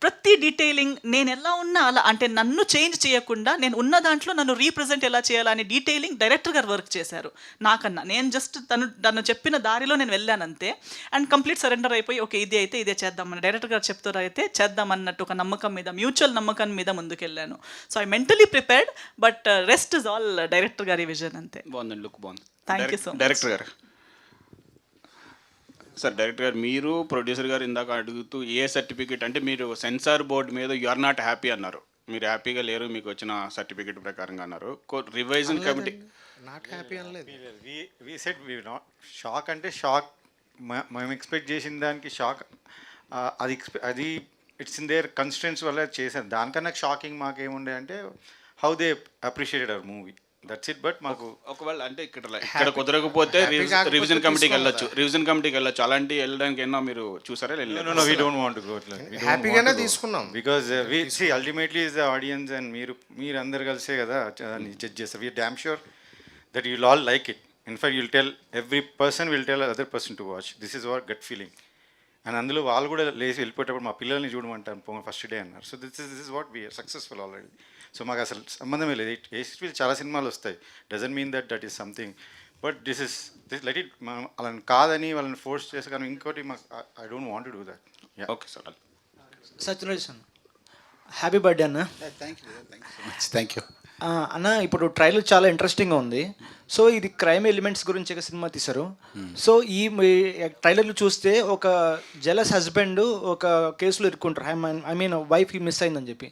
ప్రతి డీటెయిలింగ్ నేను ఎలా ఉన్నా అలా, అంటే నన్ను చేంజ్ చేయకుండా నేను ఉన్న దాంట్లో నన్ను రీప్రజెంట్ ఎలా చేయాలని డీటెయిలింగ్ డైరెక్టర్ గారు వర్క్ చేశారు నాకన్నా. నేను జస్ట్ తను చెప్పిన దారిలో నేను వెళ్ళాను అంతే. అండ్ కంప్లీట్ సరెండర్ అయిపోయి ఓకే ఇది అయితే ఇదే చేద్దామని డైరెక్టర్ గారు చెప్తారు అయితే చేద్దామన్నట్టు ఒక నమ్మకం మీద, మ్యూచువల్ నమ్మకం మీద ముందుకెళ్ళాను. So I mentally prepared, but rest is all director గారి విజన్ అంతే. బాగుందండి, లుక్ బాగుంది. Thank you so much. Director గారు సార్, డైరెక్టర్ గారు మీరు ప్రొడ్యూసర్ గారు ఇందాక అడుగుతూ ఏ సర్టిఫికేట్ అంటే మీరు సెన్సార్ బోర్డు మీద యు ఆర్ నాట్ హ్యాపీ అన్నారు, మీరు హ్యాపీగా లేరు మీకు వచ్చిన సర్టిఫికేట్ ప్రకారంగా అన్నారు. రివైజన్ కమిటీ నాట్ హ్యాపీ అనలేదు. We said we not shock, అంటే షాక్ మేము ఎక్స్పెక్ట్ చేసిన దానికి షాక్, అది ఇట్స్ ఇన్ దేర్ కన్స్టెంట్స్ వల్ల చేశారు. దానికన్నా షాకింగ్ మాకేముండే అంటే how they appreciated our movie, that's it. But మాకు ఒకవేళ అంటే ఇక్కడ కుదరకపోతే రివిజన్ కమిటీకి వెళ్ళొచ్చు, అలాంటి వెళ్ళడానికి ఏమన్నా మీరు చూసారా? no, we don't want to go. హ్యాపీగానే తీసుకున్నాం. Because we see ultimately is the audience and మీరు అందరు కలిసే కదా జడ్జ్ చేస్తారు. we are damn sure that you'll all like it. In fact, you'll tell, every person will tell other person to watch. This is our gut feeling. And అందులో వాళ్ళు కూడా లేచి వెళ్ళిపోయేటప్పుడు మా పిల్లల్ని చూడమంటాను ఫస్ట్ డే అన్నారు. So this is what we are successful already. సో మాకు అసలు సంబంధమే లేదు. ఏస్ట్విల్ చాలా సినిమాలు వస్తాయి, doesn't mean that is something, but this let it. మనం వాళ్ళని కాదని వాళ్ళని ఫోర్స్ చేసి, కానీ ఇంకోటి మాకు I don't want to do that. Okay sir. Satyanarayana happy birthday అన్న. Thank you so much. Thank you అన్న. ఇప్పుడు ట్రైలర్ చాలా ఇంట్రెస్టింగ్గా ఉంది. సో ఇది క్రైమ్ ఎలిమెంట్స్ గురించి ఒక సినిమా తీశారు. సో ఈ ట్రైలర్లు చూస్తే ఒక జెలస్ హస్బెండ్ ఒక కేసులో ఇరుక్కుంటారు, ఐ మీన్ వైఫ్ మిస్ అయిందని చెప్పి.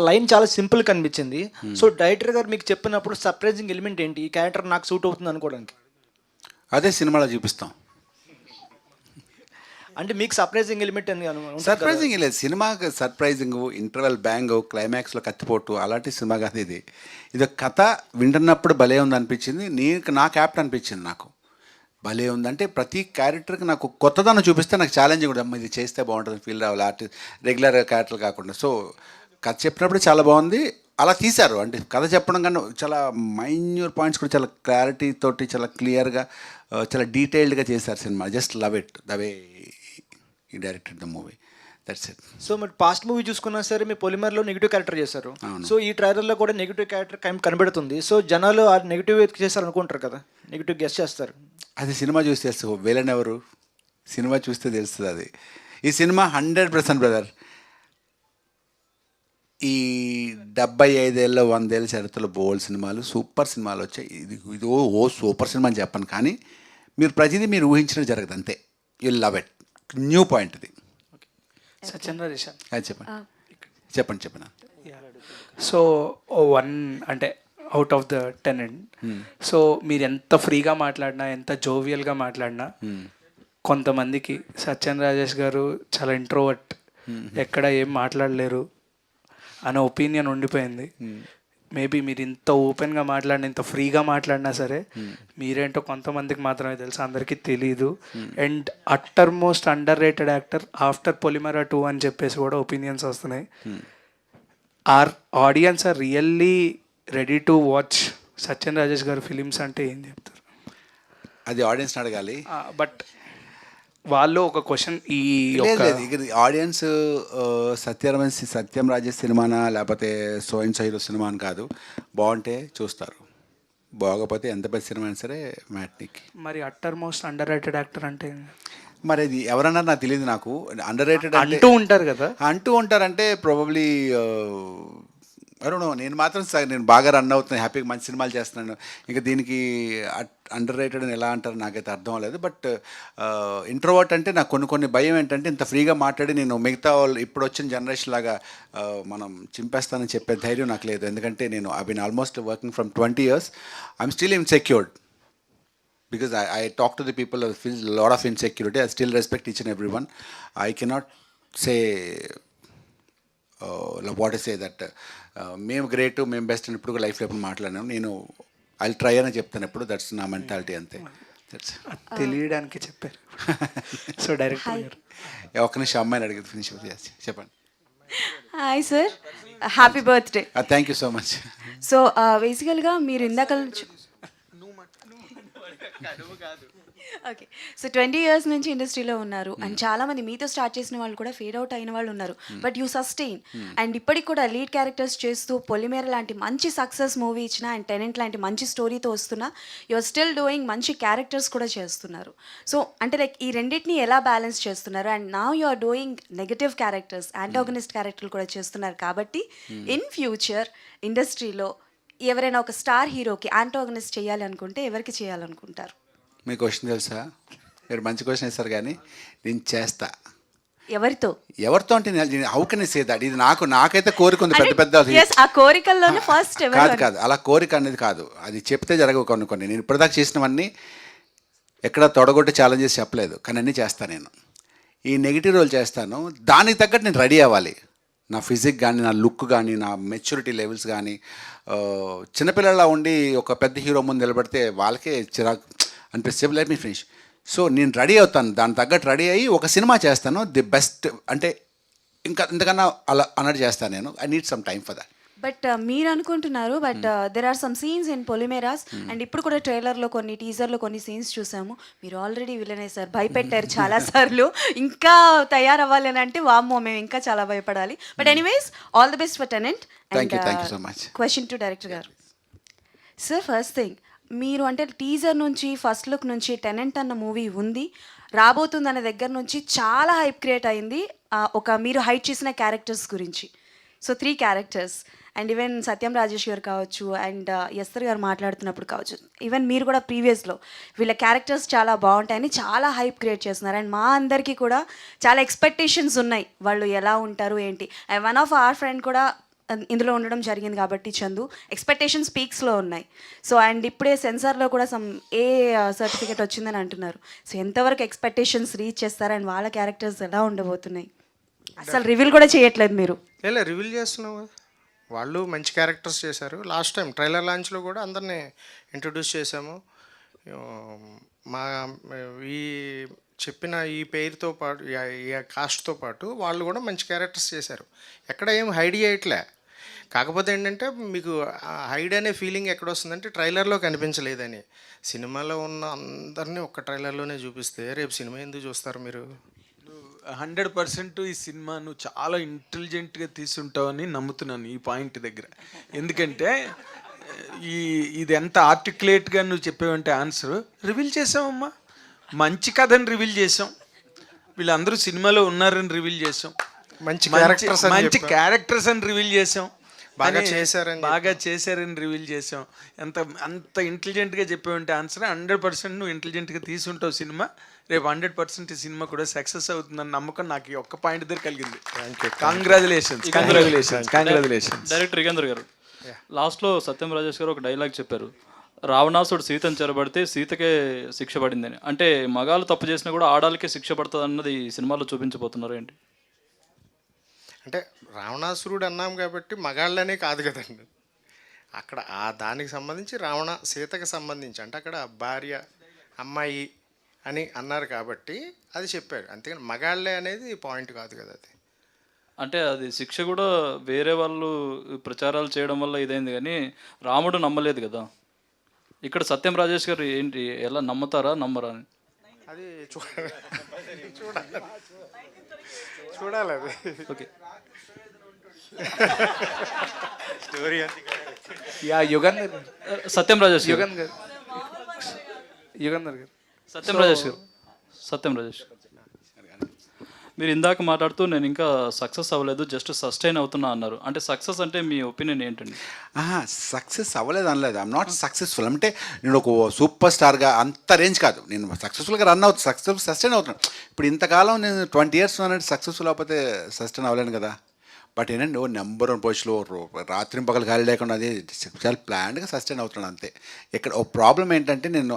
లైన్ చాలా సింపుల్ కనిపించింది. సో డైరెక్టర్ గారు మీకు చెప్పినప్పుడు సర్ప్రైజింగ్ ఎలిమెంట్ ఏంటి, ఈ క్యారెక్టర్ నాకు సూట్ అవుతుంది అనుకోవడానికి? అదే సినిమాలో చూపిస్తాం. అంటే మీకు సర్ప్రైజింగ్ ఎలిమెంట్ అని సర్ప్రైజింగ్ లేదు, సినిమా సర్ప్రైజింగ్, ఇంటర్వెల్ బ్యాంగ్, క్లైమాక్స్లో కత్తిపోటు అలాంటి సినిమా కాదు ఇది. ఇది కథ వింటున్నప్పుడు భలే ఉంది అనిపించింది. నాకు యాప్ట్ అనిపించింది. నాకు భలే ఉందంటే ప్రతి క్యారెక్టర్కి నాకు కొత్తదనం చూపిస్తే నాకు ఛాలెంజింగ్ కూడా, ఇది చేస్తే బాగుంటుంది ఫీల్ రావాలి, ఆర్టిస్ట్ రెగ్యులర్ క్యారెక్టర్ కాకుండా. సో కథ చెప్పినప్పుడు చాలా బాగుంది, అలా తీశారు. అంటే కథ చెప్పడం కన్నా చాలా మైన్యూర్ పాయింట్స్ కూడా చాలా క్లారిటీ తోటి చాలా క్లియర్గా చాలా డీటెయిల్డ్గా చేశారు సినిమా. Just love it the way he directed the movie, that's it. So మీరు పాస్ట్ మూవీ చూసుకున్నా సరే మీ పొలిమర్లో నెగిటివ్ క్యారెక్టర్ చేశారు. సో ఈ ట్రైలర్లో కూడా నెగిటివ్ క్యారెక్టర్ కనబడుతుంది. సో జనాలు ఆ నెగిటివ్ చేస్తారు అనుకుంటారు కదా, నెగిటివ్ గెస్ట్ చేస్తారు. అది సినిమా చూస్తే తెలుసు, విలన్ ఎవరు సినిమా చూస్తే తెలుస్తుంది అది. ఈ సినిమా 100% బ్రదర్, ఈ 75 ఏళ్ళ 100 ఏళ్ళ చరిత్రలో బోల్డ్ సినిమాలు, సూపర్ సినిమాలు వచ్చాయి. ఇది సూపర్ సినిమా అని చెప్పను, కానీ మీరు ప్రతిదీ మీరు ఊహించినట్టు జరగదు అంతే. You love it. New point ఇది. సత్యనారాయణ అది చెప్పండి. సో అంటే out of the tenant. So మీరు ఎంత ఫ్రీగా మాట్లాడినా, ఎంత జోవియల్గా మాట్లాడినా, కొంతమందికి సత్యన్ రాజేష్ గారు చాలా ఇంట్రోవర్ట్, ఎక్కడ ఏం మాట్లాడలేరు అనే ఒపీనియన్ ఉండిపోయింది. మేబీ మీరు ఇంత ఓపెన్గా మాట్లాడిన, ఇంత ఫ్రీగా మాట్లాడినా సరే మీరేంటో కొంతమందికి మాత్రమే తెలుసు, అందరికీ తెలీదు. And utter most underrated actor after Polimera 2 అని చెప్పేసి కూడా ఒపీనియన్స్ వస్తున్నాయి. Are audience are really ready to watch Satyam Rajesh గారి ఫిలిమ్స్ అంటే ఏం చెప్తారు? అది ఆడియన్స్ని అడగాలి. బట్ వాళ్ళు ఒక క్వశ్చన్ ఈ ఆడియన్స్ సత్యం రాజేష్ సినిమానా లేకపోతే so and so hero cinema అని కాదు, బాగుంటే చూస్తారు, బాగోకపోతే ఎంత పెద్ద సినిమా అయినా సరే మ్యాట్నీకి. మరి utter most underrated actor అంటే మరి అది ఎవరన్నా నాకు తెలియదు. నాకు అండర్ రేటెడ్ అంటూ ఉంటారు కదా, అంటూ ఉంటారంటే ప్రాబబ్లీ నేను మాత్రం నేను బాగా రన్ అవుతున్నాను, హ్యాపీగా మంచి సినిమాలు చేస్తున్నాను, ఇంకా దీనికి అండర్ రేటెడ్ అని ఎలా అంటారు నాకైతే అర్థం అవ్వలేదు. బట్ ఇంట్రోవర్ట్ అంటే నాకు కొన్ని భయం ఏంటంటే ఇంత ఫ్రీగా మాట్లాడి నేను మిగతా వాళ్ళు ఇప్పుడు వచ్చిన జనరేషన్ లాగా మనం చింపేస్తానని చెప్పే ధైర్యం నాకు లేదు. ఎందుకంటే నేను I been almost working from 20 years. I'm still insecured because I talk to the people who feel a lot of insecurity. I still respect each and everyone. I cannot say what to say that మేము గ్రేట్, మేము బెస్ట్ అని ఇప్పుడు లైఫ్లో ఎప్పుడు మాట్లాడాను. నేను ఐ ట్రై అని చెప్తాను ఎప్పుడు. దట్స్ నా మెంటాలిటీ అంతే. తెలియడానికి చెప్పారు. సో డైరెక్టర్ గారు ఒక్క నిమిషం అమ్మాయిని అడిగి ఫినిష్ చెప్పండి. Hi sir, happy birthday. Thank you so much. So బేసికల్గా మీరు ఇందాక ఓకే, సో 20 years నుంచి ఇండస్ట్రీలో ఉన్నారు అండ్ చాలామంది మీతో స్టార్ట్ చేసిన వాళ్ళు కూడా ఫేడ్ అవుట్ అయిన వాళ్ళు ఉన్నారు. బట్ యూ సస్టైన్ అండ్ ఇప్పటికి కూడా లీడ్ క్యారెక్టర్స్ చేస్తూ పొలిమేర లాంటి మంచి సక్సెస్ మూవీ ఇచ్చిన అండ్ టెనెంట్ లాంటి మంచి స్టోరీతో వస్తున్నా యు ఆర్ స్టిల్ డూయింగ్ మంచి క్యారెక్టర్స్ కూడా చేస్తున్నారు. సో అంటే లైక్ ఈ రెండింటిని ఎలా బ్యాలెన్స్ చేస్తున్నారు? And now you are doing negative characters, antagonist క్యారెక్టర్లు కూడా చేస్తున్నారు. కాబట్టి ఇన్ ఫ్యూచర్ ఇండస్ట్రీలో ఎవరైనా ఒక స్టార్ హీరోకి యాంటాగనిస్ట్ చేయాలి అనుకుంటే ఎవరికి చేయాలనుకుంటారు? మీ క్వశ్చన్ తెలుసా? మీరు మంచి క్వశ్చన్ ఇస్తారు కానీ నేను చేస్తా. ఎవరితో అంటే how can I say that? ఇది నాకైతే కోరిక ఉంది, పెద్ద ఆ కోరికల్లోనే ఫస్ట్ కాదు అలా కోరిక అనేది కాదు, అది చెప్తే జరగవు కొన్ని. నేను ఇప్పటిదాకా చేసినవన్నీ ఎక్కడ తొడగొట్టి ఛాలెంజెస్ చెప్పలేదు, కానీ అన్నీ చేస్తాను. నేను ఈ నెగిటివ్ రోల్ చేస్తాను, దానికి తగ్గట్టు నేను రెడీ అవ్వాలి. నా ఫిజిక్ కానీ, నా లుక్ కానీ, నా మెచ్యూరిటీ లెవెల్స్ కానీ. చిన్నపిల్లలా ఉండి ఒక పెద్ద హీరో ముందు నిలబడితే వాళ్ళకే చిరాకు అనిపిస్తే లెట్ మీ ఫినిష్. సో నేను రెడీ అవుతాను, దాని తగ్గట్టు రెడీ అయ్యి ఒక సినిమా చేస్తాను, ది బెస్ట్ అంటే ఇంకా ఇంతకన్నా అలా అన్నట్టు చేస్తాను నేను. I need some time for that. But మీరు అనుకుంటున్నారు, but there are some scenes in Polimeras and ఇప్పుడు కూడా ట్రైలర్లో కొన్ని టీజర్లో కొన్ని సీన్స్ చూసాము. మీరు ఆల్రెడీ విలన్ అయ్యారు, భయపెట్టారు చాలాసార్లు. ఇంకా తయారవ్వాలి అని అంటే వామ్మో మేము ఇంకా చాలా భయపడాలి. But anyways all the best for tenant. Thank you so much. Question to director గారు. సార్ ఫస్ట్ థింగ్, మీరు అంటే టీజర్ నుంచి ఫస్ట్ లుక్ నుంచి టెనెంట్ అన్న మూవీ ఉంది రాబోతుంది అనే దగ్గర నుంచి చాలా హైప్ క్రియేట్ అయింది మీరు హైట్ చేసిన క్యారెక్టర్స్ గురించి. సో 3 క్యారెక్టర్స్ అండ్ ఈవెన్ సత్యం రాజేష్ గారు కావచ్చు అండ్ ఎస్తర్ గారు మాట్లాడుతున్నప్పుడు కావచ్చు, ఈవెన్ మీరు కూడా ప్రీవియస్లో వీళ్ళ క్యారెక్టర్స్ చాలా బాగుంటాయని చాలా హైప్ క్రియేట్ చేస్తున్నారు. అండ్ మా అందరికీ కూడా చాలా ఎక్స్పెక్టేషన్స్ ఉన్నాయి వాళ్ళు ఎలా ఉంటారు ఏంటి. వన్ ఆఫ్ అవర్ ఫ్రెండ్ కూడా ఇందులో ఉండడం జరిగింది కాబట్టి చందు ఎక్స్పెక్టేషన్స్ పీక్స్లో ఉన్నాయి. సో అండ్ ఇప్పుడే సెన్సార్లో కూడా ఏ సర్టిఫికేట్ వచ్చిందని అంటున్నారు. సో ఎంతవరకు ఎక్స్పెక్టేషన్స్ రీచ్ చేస్తారు అండ్ వాళ్ళ క్యారెక్టర్స్ ఎలా ఉండబోతున్నాయి? అసలు రివీల్ కూడా చేయట్లేదు మీరు. రివీల్ చేస్తున్నావు కదా, వాళ్ళు మంచి క్యారెక్టర్స్ చేశారు. లాస్ట్ టైం ట్రైలర్ లాంచ్లో కూడా అందరినీ ఇంట్రొడ్యూస్ చేశాము. ఈ చెప్పిన ఈ పేరుతో పాటు ఈ కాస్ట్తో పాటు వాళ్ళు కూడా మంచి క్యారెక్టర్స్ చేశారు. ఎక్కడ ఏం హైడ్ చేయట్లే. కాకపోతే ఏంటంటే మీకు హైడ్ అనే ఫీలింగ్ ఎక్కడ వస్తుందంటే ట్రైలర్లో కనిపించలేదని. సినిమాలో ఉన్న అందరినీ ఒక్క ట్రైలర్లోనే చూపిస్తే రేపు సినిమా ఎందుకు చూస్తారు మీరు? 100% ఈ సినిమా నువ్వు చాలా ఇంటెలిజెంట్గా తీసుంటావని నమ్ముతున్నాను ఈ పాయింట్ దగ్గర. ఎందుకంటే ఇది ఎంత ఆర్టికులేట్గా నువ్వు చెప్పావంటే ఆన్సర్ రివీల్ చేసావమ్మా. మంచి కథని రివీల్ చేసాం, వీళ్ళందరూ సినిమాలో ఉన్నారని రివీల్ చేసాం, మంచి క్యారెక్టర్స్ అని రివీల్ చేసాం, బాగా చేశారని రివీల్ చేసాం. అంత ఇంటెలిజెంట్గా చెప్పావంటే ఆన్సర్ 100% నువ్వు ఇంటెలిజెంట్గా తీసుంటావు సినిమా. రేపు 100% ఈ సినిమా కూడా సక్సెస్ అవుతుందని నమ్మకం నాకు ఈ ఒక్క పాయింట్ దగ్గర కలిగింది. కంగ్రాచులేషన్స్. డైరెక్టర్ యుగేంద్ర గారు, లాస్ట్లో సత్యం రాజేష్ గారు ఒక డైలాగ్ చెప్పారు, రావణాసుడు సీతను చెరబడితే సీతకే శిక్ష పడిందని. అంటే మగాళ్ళు తప్పు చేసినా కూడా ఆడాలకే శిక్ష పడుతుంది అన్నది ఈ సినిమాలో చూపించబోతున్నారు ఏంటి? అంటే రావణాసురుడు అన్నాం కాబట్టి మగాళ్ళనే కాదు కదండి, అక్కడ ఆ దానికి సంబంధించి సీతకి సంబంధించి అంటే అక్కడ భార్య అమ్మాయి అని అన్నారు కాబట్టి అది చెప్పాడు, అంతేగాని మగాళ్ళే అనేది పాయింట్ కాదు కదా అది. అంటే అది శిక్ష కూడా వేరే వాళ్ళు ప్రచారాలు చేయడం వల్ల ఇదైంది, కానీ రాముడు నమ్మలేదు కదా. ఇక్కడ సత్యం రాజేష్ గారు ఏంటి, ఎలా నమ్ముతారా నమ్మరా అని? అది చూడాలి అది. ఓకే, స్టోరీ యా యుగంధర్ సత్యం రాజేష్ గారు, యుగంధర్ గారు సత్యం రాజేష్ గారు, సత్యం రాజేష్ గారు, మీరు ఇందాక మాట్లాడుతూ నేను ఇంకా సక్సెస్ అవ్వలేదు, జస్ట్ సస్టైన్ అవుతున్నా అన్నారు. అంటే సక్సెస్ అంటే మీ ఒపీనియన్ ఏంటండి? సక్సెస్ అవ్వలేదు అనలేదు, ఐఎమ్ నాట్ సక్సెస్ఫుల్. అంటే నేను ఒక సూపర్ స్టార్గా అంత రేంజ్ కాదు, నేను సక్సెస్ఫుల్గా రన్ అవుతుంది, సస్టైన్ అవుతున్నాను. ఇప్పుడు ఇంతకాలం నేను 20 years ఉన్నానంటే సక్సెస్ఫుల్ అవ్వకపోతే సస్టైన్ అవ్వలేను కదా. బట్ ఏంటంటే నెంబర్ 1 పొజిషన్లో రాత్రి పగలు ఖాళీ లేకుండా అది చాలా ప్లాన్డ్గా సస్టైన్ అవుతున్నాను అంతే. ఇక్కడ ఒక ప్రాబ్లం ఏంటంటే నేను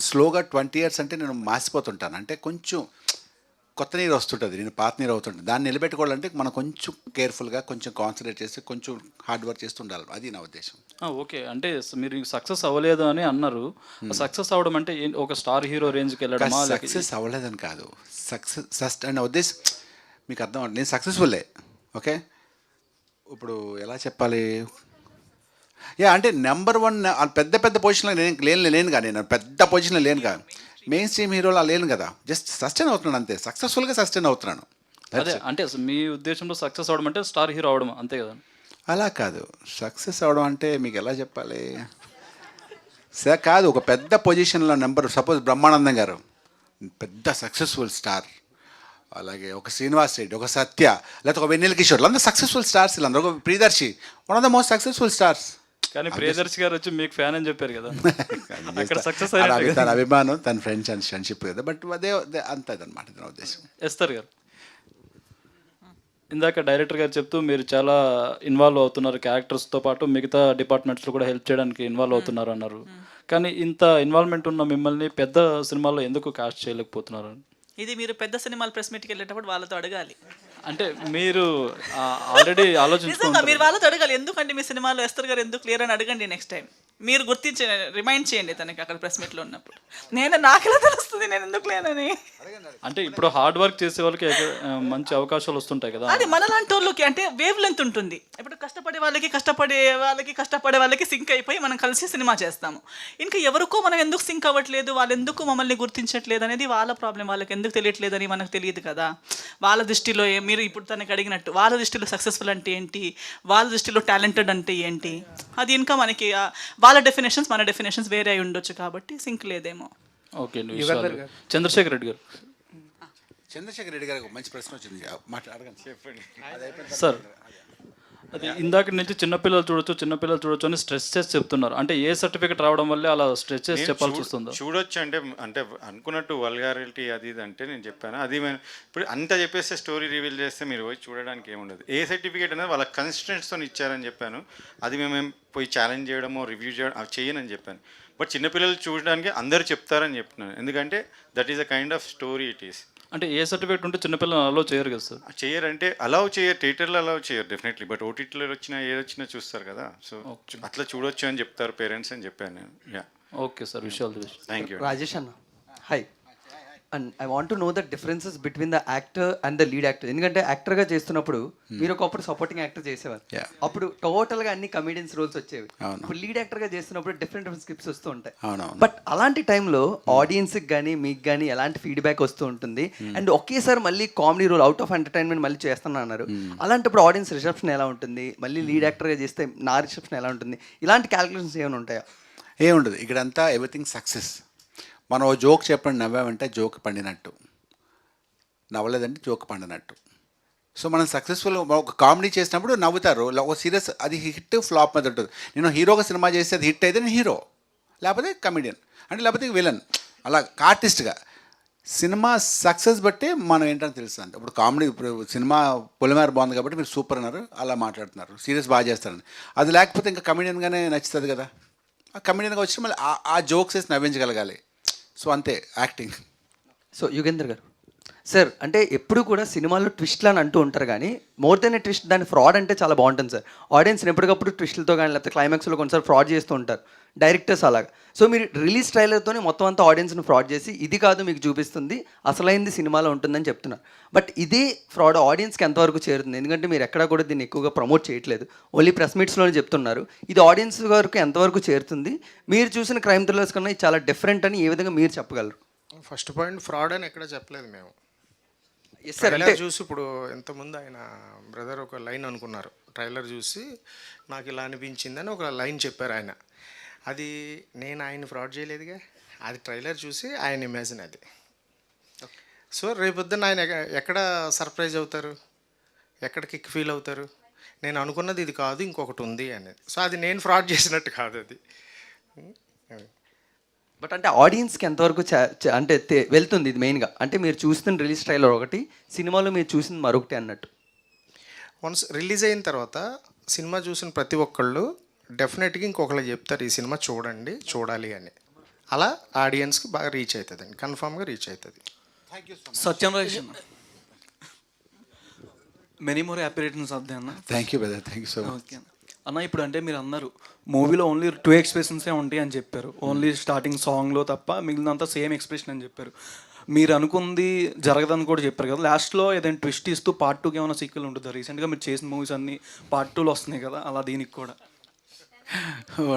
స్లోగా 20 years అంటే నేను మాసిపోతుంటాను, అంటే కొంచెం కొత్త నీరు వస్తుంటుంది, నేను పాత నీరు అవుతుంటుంది. దాన్ని నిలబెట్టుకోవాలంటే మనం కొంచెం కేర్ఫుల్గా, కొంచెం కాన్సన్ట్రేట్ చేసి, కొంచెం హార్డ్ వర్క్ చేస్తూ ఉండాలి, అది నా ఉద్దేశం. ఓకే, అంటే మీరు సక్సెస్ అవ్వలేదు అని అన్నారు. సక్సెస్ అవ్వడం అంటే ఒక స్టార్ హీరో రేంజ్కి వెళ్ళడం? సక్సెస్ అవ్వలేదని కాదు, సక్సెస్ అనే ఉద్దేశం మీకు అర్థం అవ్వండి. నేను సక్సెస్ఫుల్లే, ఓకే. ఇప్పుడు ఎలా చెప్పాలి, అంటే నెంబర్ 1 పెద్ద పెద్ద పొజిషన్లో నేను లేనుగా, నేను పెద్ద పొజిషన్లో లేనుగా, మెయిన్ స్ట్రీమ్ హీరోలు లేను కదా, జస్ట్ సస్టైన్ అవుతున్నాను అంతే, సక్సెస్ఫుల్గా సస్టైన్ అవుతున్నాను. అదే అంటే మీ ఉద్దేశంలో సక్సెస్ అవడం అంటే స్టార్ హీరో అవడం అంతే కదా? అలా కాదు, సక్సెస్ అవడం అంటే మీకు ఎలా చెప్పాలి సార్, కాదు ఒక పెద్ద పొజిషన్లో సపోజ్ బ్రహ్మానందం గారు పెద్ద సక్సెస్ఫుల్ స్టార్, అలాగే ఒక శ్రీనివాస్ రెడ్డి, ఒక సత్య, లేకపోతే ఒక వెన్నెల కిషోర్, అందరూ సక్సెస్ఫుల్ స్టార్స్, వీళ్ళందరూ ఒక Priyadarshi, one of the most successful stars. కానీ ప్రియదర్శి గారు వచ్చి మీకు ఫ్యాన్ అని చెప్పారు కదా, అక్కడ సక్సెస్ తన అభిమానం, తన ఫ్రెండ్షిప్ కదా, బట్ అదే అంతదన్నమాట నా ఉద్దేశం. ఎస్తర్ గారు, ఇందాక డైరెక్టర్ గారు చెప్తూ మీరు చాలా ఇన్వాల్వ్ అవుతున్నారు క్యారెక్టర్స్తో పాటు, మిగతా డిపార్ట్మెంట్స్లో కూడా హెల్ప్ చేయడానికి ఇన్వాల్వ్ అవుతున్నారు అన్నారు. కానీ ఇంత ఇన్వాల్వ్మెంట్ ఉన్న మిమ్మల్ని పెద్ద సినిమాల్లో ఎందుకు కాస్ట్ చేయలేకపోతున్నారు? ఇది మీరు పెద్ద సినిమాలు ప్రెస్ మీట్కి వెళ్ళేటప్పుడు వాళ్ళతో అడగాలి. అంటే మీరు ఆల్రెడీ నిజంగా ఆలోచించుకుంటారు. మీరు వాళ్ళతో అడగాలి, ఎందుకంటే మీ సినిమాలో ఎస్తర్ గారు ఎందుకు క్లియర్ అని అడగండి. నెక్స్ట్ టైం మీరు గుర్తించి రిమైండ్ చేయండి తనకి అక్కడ ప్రెస్ మీట్లో ఉన్నప్పుడు. నాకెలా తెలుస్తుంది నేను ఎందుకు లేనని? అంటే ఇప్పుడు హార్డ్ వర్క్ చేసే వాళ్ళకి మంచి అవకాశాలు వస్తుంటాయి కదా. అది మనలాంటి వాళ్ళకి అంటే వేవ్ లెంత్ ఉంటుంది. ఇప్పుడు కష్టపడే వాళ్ళకి సింక్ అయిపోయి మనం కలిసి సినిమా చేస్తాము. ఇంకా ఎవరికో మనం ఎందుకు సింక్ అవ్వట్లేదు, వాళ్ళు ఎందుకు మమ్మల్ని గుర్తించట్లేదు అనేది వాళ్ళ ప్రాబ్లం. వాళ్ళకి ఎందుకు తెలియట్లేదని మనకు తెలియదు కదా. వాళ్ళ దృష్టిలో మీరు ఇప్పుడు తనకి అడిగినట్టు వాళ్ళ దృష్టిలో సక్సెస్ఫుల్ అంటే ఏంటి, వాళ్ళ దృష్టిలో టాలెంటెడ్ అంటే ఏంటి, అది ఇంకా మనకి వాళ్ళ డెఫినేషన్స్ మన డెఫినేషన్స్ వేరే అయి ఉండొచ్చు కాబట్టి సింక్ లేదేమో. ఓకే, చంద్రశేఖర్ రెడ్డి గారు. చంద్రశేఖర్ రెడ్డి గారికి మంచి ప్రశ్న వచ్చింది, అడగండి, చెప్పండి సార్. అది ఇందాక నుంచి చిన్నపిల్లలు చూడొచ్చు అని స్ట్రెస్ చేసి చెప్తున్నారు. అంటే ఏ సర్టిఫికేట్ రావడం వల్లే అలా స్ట్రెస్ చేసి చెప్పాల్సి వస్తుందో? చూడొచ్చు అంటే అనుకున్నట్టు వల్గారిటీ అది ఇది అంటే నేను చెప్పాను, అది ఇప్పుడు అంతా చెప్పేస్తే స్టోరీ రివీల్ చేస్తే మీరు పోయి చూడడానికి ఏముండదు. ఏ సర్టిఫికేట్ అనేది వాళ్ళ కన్స్టెంట్స్తో ఇచ్చారని చెప్పాను, అది మేము పోయి ఛాలెంజ్ చేయడమో రివ్యూ చేయడం అవి చేయనని చెప్పాను. బట్ చిన్నపిల్లలు చూడడానికి అందరూ చెప్తారని చెప్తున్నాను, ఎందుకంటే that is a kind of story it is. అంటే ఏ సర్టిఫికేట్ ఉంటే చిన్నపిల్లలు అలో చేయరు కదా సార్? చేయరంటే థియేటర్లో అలౌ చేయరు డెఫినెట్లీ, బట్ ఓటీటీలో వచ్చినా ఏదొచ్చినా చూస్తారు కదా, సో అట్లా చూడొచ్చు అని చెప్తారు పేరెంట్స్ అని చెప్పాను నేను. యా, ఓకే సార్, విషయాలు తెలుసు. Thank you. రాజేష్ అన్న, hi. And I want to know the differences between the actor and the lead actor. ఎందుకంటే యాక్టర్గా చేస్తున్నప్పుడు మీరు ఒకప్పుడు సపోర్టింగ్ యాక్టర్ చేసేవారు, అప్పుడు టోటల్గా అన్ని కమెడియన్స్ రోల్స్ వచ్చేవి. ఇప్పుడు లీడ్ యాక్టర్గా చేస్తున్నప్పుడు డిఫరెంట్ స్క్రిప్ట్స్ వస్తూ ఉంటాయి. బట్ అలాంటి టైంలో ఆడియన్స్కి కానీ మీకు కానీ ఎలాంటి ఫీడ్బ్యాక్ వస్తూ ఉంటుంది? అండ్ ఒకేసారి మళ్ళీ comedy roll out of entertainment మళ్ళీ చేస్తున్నా అన్నారు, అలాంటిప్పుడు ఆడియన్స్ రిసెప్షన్ ఎలా ఉంటుంది? మళ్ళీ లీడ్ యాక్టర్గా చేస్తే నా రిసెప్షన్ ఎలా ఉంటుంది? ఇలాంటి క్యాలిక్యులేషన్స్ ఏమైనా ఉంటాయా? ఏముండదు, ఇక్కడంతా ఎవ్రీథింగ్ సక్సెస్. మనం ఓ జోక్ చెప్పండి, నవ్వామంటే జోక్ పండినట్టు, నవ్వలేదంటే జోక్ పండినట్టు. సో మనం సక్సెస్ఫుల్ ఒక కామెడీ చేసినప్పుడు నవ్వుతారు, ఒక సీరియస్ అది హిట్ ఫ్లాప్ మీద ఉంటుంది. నేను హీరోగా సినిమా చేస్తే అది హిట్ అయితే నేను హీరో, లేకపోతే కమెడియన్ అంటే, లేకపోతే విలన్, అలా ఆర్టిస్ట్గా. సినిమా సక్సెస్ బట్టి మనం ఏంటని తెలుసు అండి. ఇప్పుడు కామెడీ, ఇప్పుడు సినిమా పొలిమేర బాగుంది కాబట్టి మీరు సూపర్ అన్నారు, అలా మాట్లాడుతున్నారు, సీరియస్ బాగా చేస్తారని. అది లేకపోతే ఇంకా కమెడియన్గానే నచ్చుతుంది కదా. ఆ కమెడియన్గా వచ్చి మళ్ళీ ఆ జోక్స్ వేసి నవ్వించగలగాలి. సో అంతే యాక్టింగ్. సో యుగేంద్ర గారు సార్, అంటే ఎప్పుడు కూడా సినిమాల్లో ట్విస్ట్లు అని అంటూ ఉంటారు కానీ మోర్ దెన్ ఏ ట్విస్ట్ దాని ఫ్రాడ్ అంటే చాలా బాగుంటుంది సార్. ఆడియన్స్ని ఎప్పటికప్పుడు ట్విస్ట్లతో కానీ లేకపోతే క్లైమాక్స్లో కొన్నిసార్లు ఫ్రాడ్ చేస్తూ ఉంటారు డైరెక్టర్స్ అలాగా. సో మీరు రిలీజ్ ట్రైలర్తోనే మొత్తం అంతా ఆడియన్స్ని ఫ్రాడ్ చేసి ఇది కాదు మీకు చూపిస్తుంది, అసలైంది సినిమాలో ఉంటుందని చెప్తున్నారు. బట్ ఇదే ఫ్రాడ్ ఆడియన్స్కి ఎంతవరకు చేరుతుంది? ఎందుకంటే మీరు ఎక్కడా కూడా దీన్ని ఎక్కువగా ప్రమోట్ చేయట్లేదు, ఓన్లీ ప్రెస్ మీట్స్లోనే చెప్తున్నారు. ఇది ఆడియన్స్ వరకు ఎంతవరకు చేరుతుంది? మీరు చూసిన క్రైమ్ థ్రిల్లర్స్ కన్నా ఇది చాలా డిఫరెంట్ అని ఏ విధంగా మీరు చెప్పగలరు? ఫస్ట్ పాయింట్, ఫ్రాడ్ అని ఎక్కడ చెప్పలేదు మేము. ఎస్ సార్, ట్రైలర్ చూసి ఇప్పుడు ఇంతకుముందు ఆయన బ్రదర్ ఒక లైన్ అనుకున్నారు, ట్రైలర్ చూసి నాకు ఇలా అనిపించిందని ఒక లైన్ చెప్పారు ఆయన. అది నేను ఆయన ఫ్రాడ్ చేయలేదుగా, అది ట్రైలర్ చూసి ఆయన ఇమాజిన్ అది. సో రేపొద్దున ఆయన ఎక్కడ సర్ప్రైజ్ అవుతారు, ఎక్కడ కిక్ ఫీల్ అవుతారు, నేను అనుకున్నది ఇది కాదు ఇంకొకటి ఉంది అనేది. సో అది నేను ఫ్రాడ్ చేసినట్టు కాదు అది. బట్ అంటే ఆడియన్స్కి ఎంతవరకు అంటే వెళ్తుంది ఇది మెయిన్గా? అంటే మీరు చూస్తున్న రిలీజ్ ట్రైలర్ ఒకటి, సినిమాలో మీరు చూసింది మరొకటి అన్నట్టు. వన్స్ రిలీజ్ అయిన తర్వాత సినిమా చూసిన ప్రతి ఒక్కళ్ళు డెఫినెట్గా ఇంకొకళ్ళు చెప్తారు ఈ సినిమా చూడండి, చూడాలి అని. అలా ఆడియన్స్కి బాగా రీచ్ అవుతుందండి, కన్ఫామ్గా రీచ్ అవుతుంది. సత్యం రాజేష్ అన్న, many more happy returns of the అన్న. Thank you brother, thank you so much. Okay అన్న, ఇప్పుడు అంటే మీరు అన్నారు మూవీలో ఓన్లీ 2 ఎక్స్ప్రెషన్సే ఉంటాయి అని చెప్పారు, ఓన్లీ స్టార్టింగ్ సాంగ్లో తప్ప మిగిలినంతా సేమ్ ఎక్స్ప్రెషన్ అని చెప్పారు. మీరు అనుకుంది జరగదని కూడా చెప్పారు కదా. లాస్ట్లో ఏదైనా ట్విస్ట్ ఇస్తూ పార్ట్ 2కి ఏమైనా సీక్వెల్ ఉంటుందా? రీసెంట్గా మీరు చేసిన మూవీస్ అన్ని పార్ట్ 2లో వస్తున్నాయి కదా, అలా దీనికి కూడా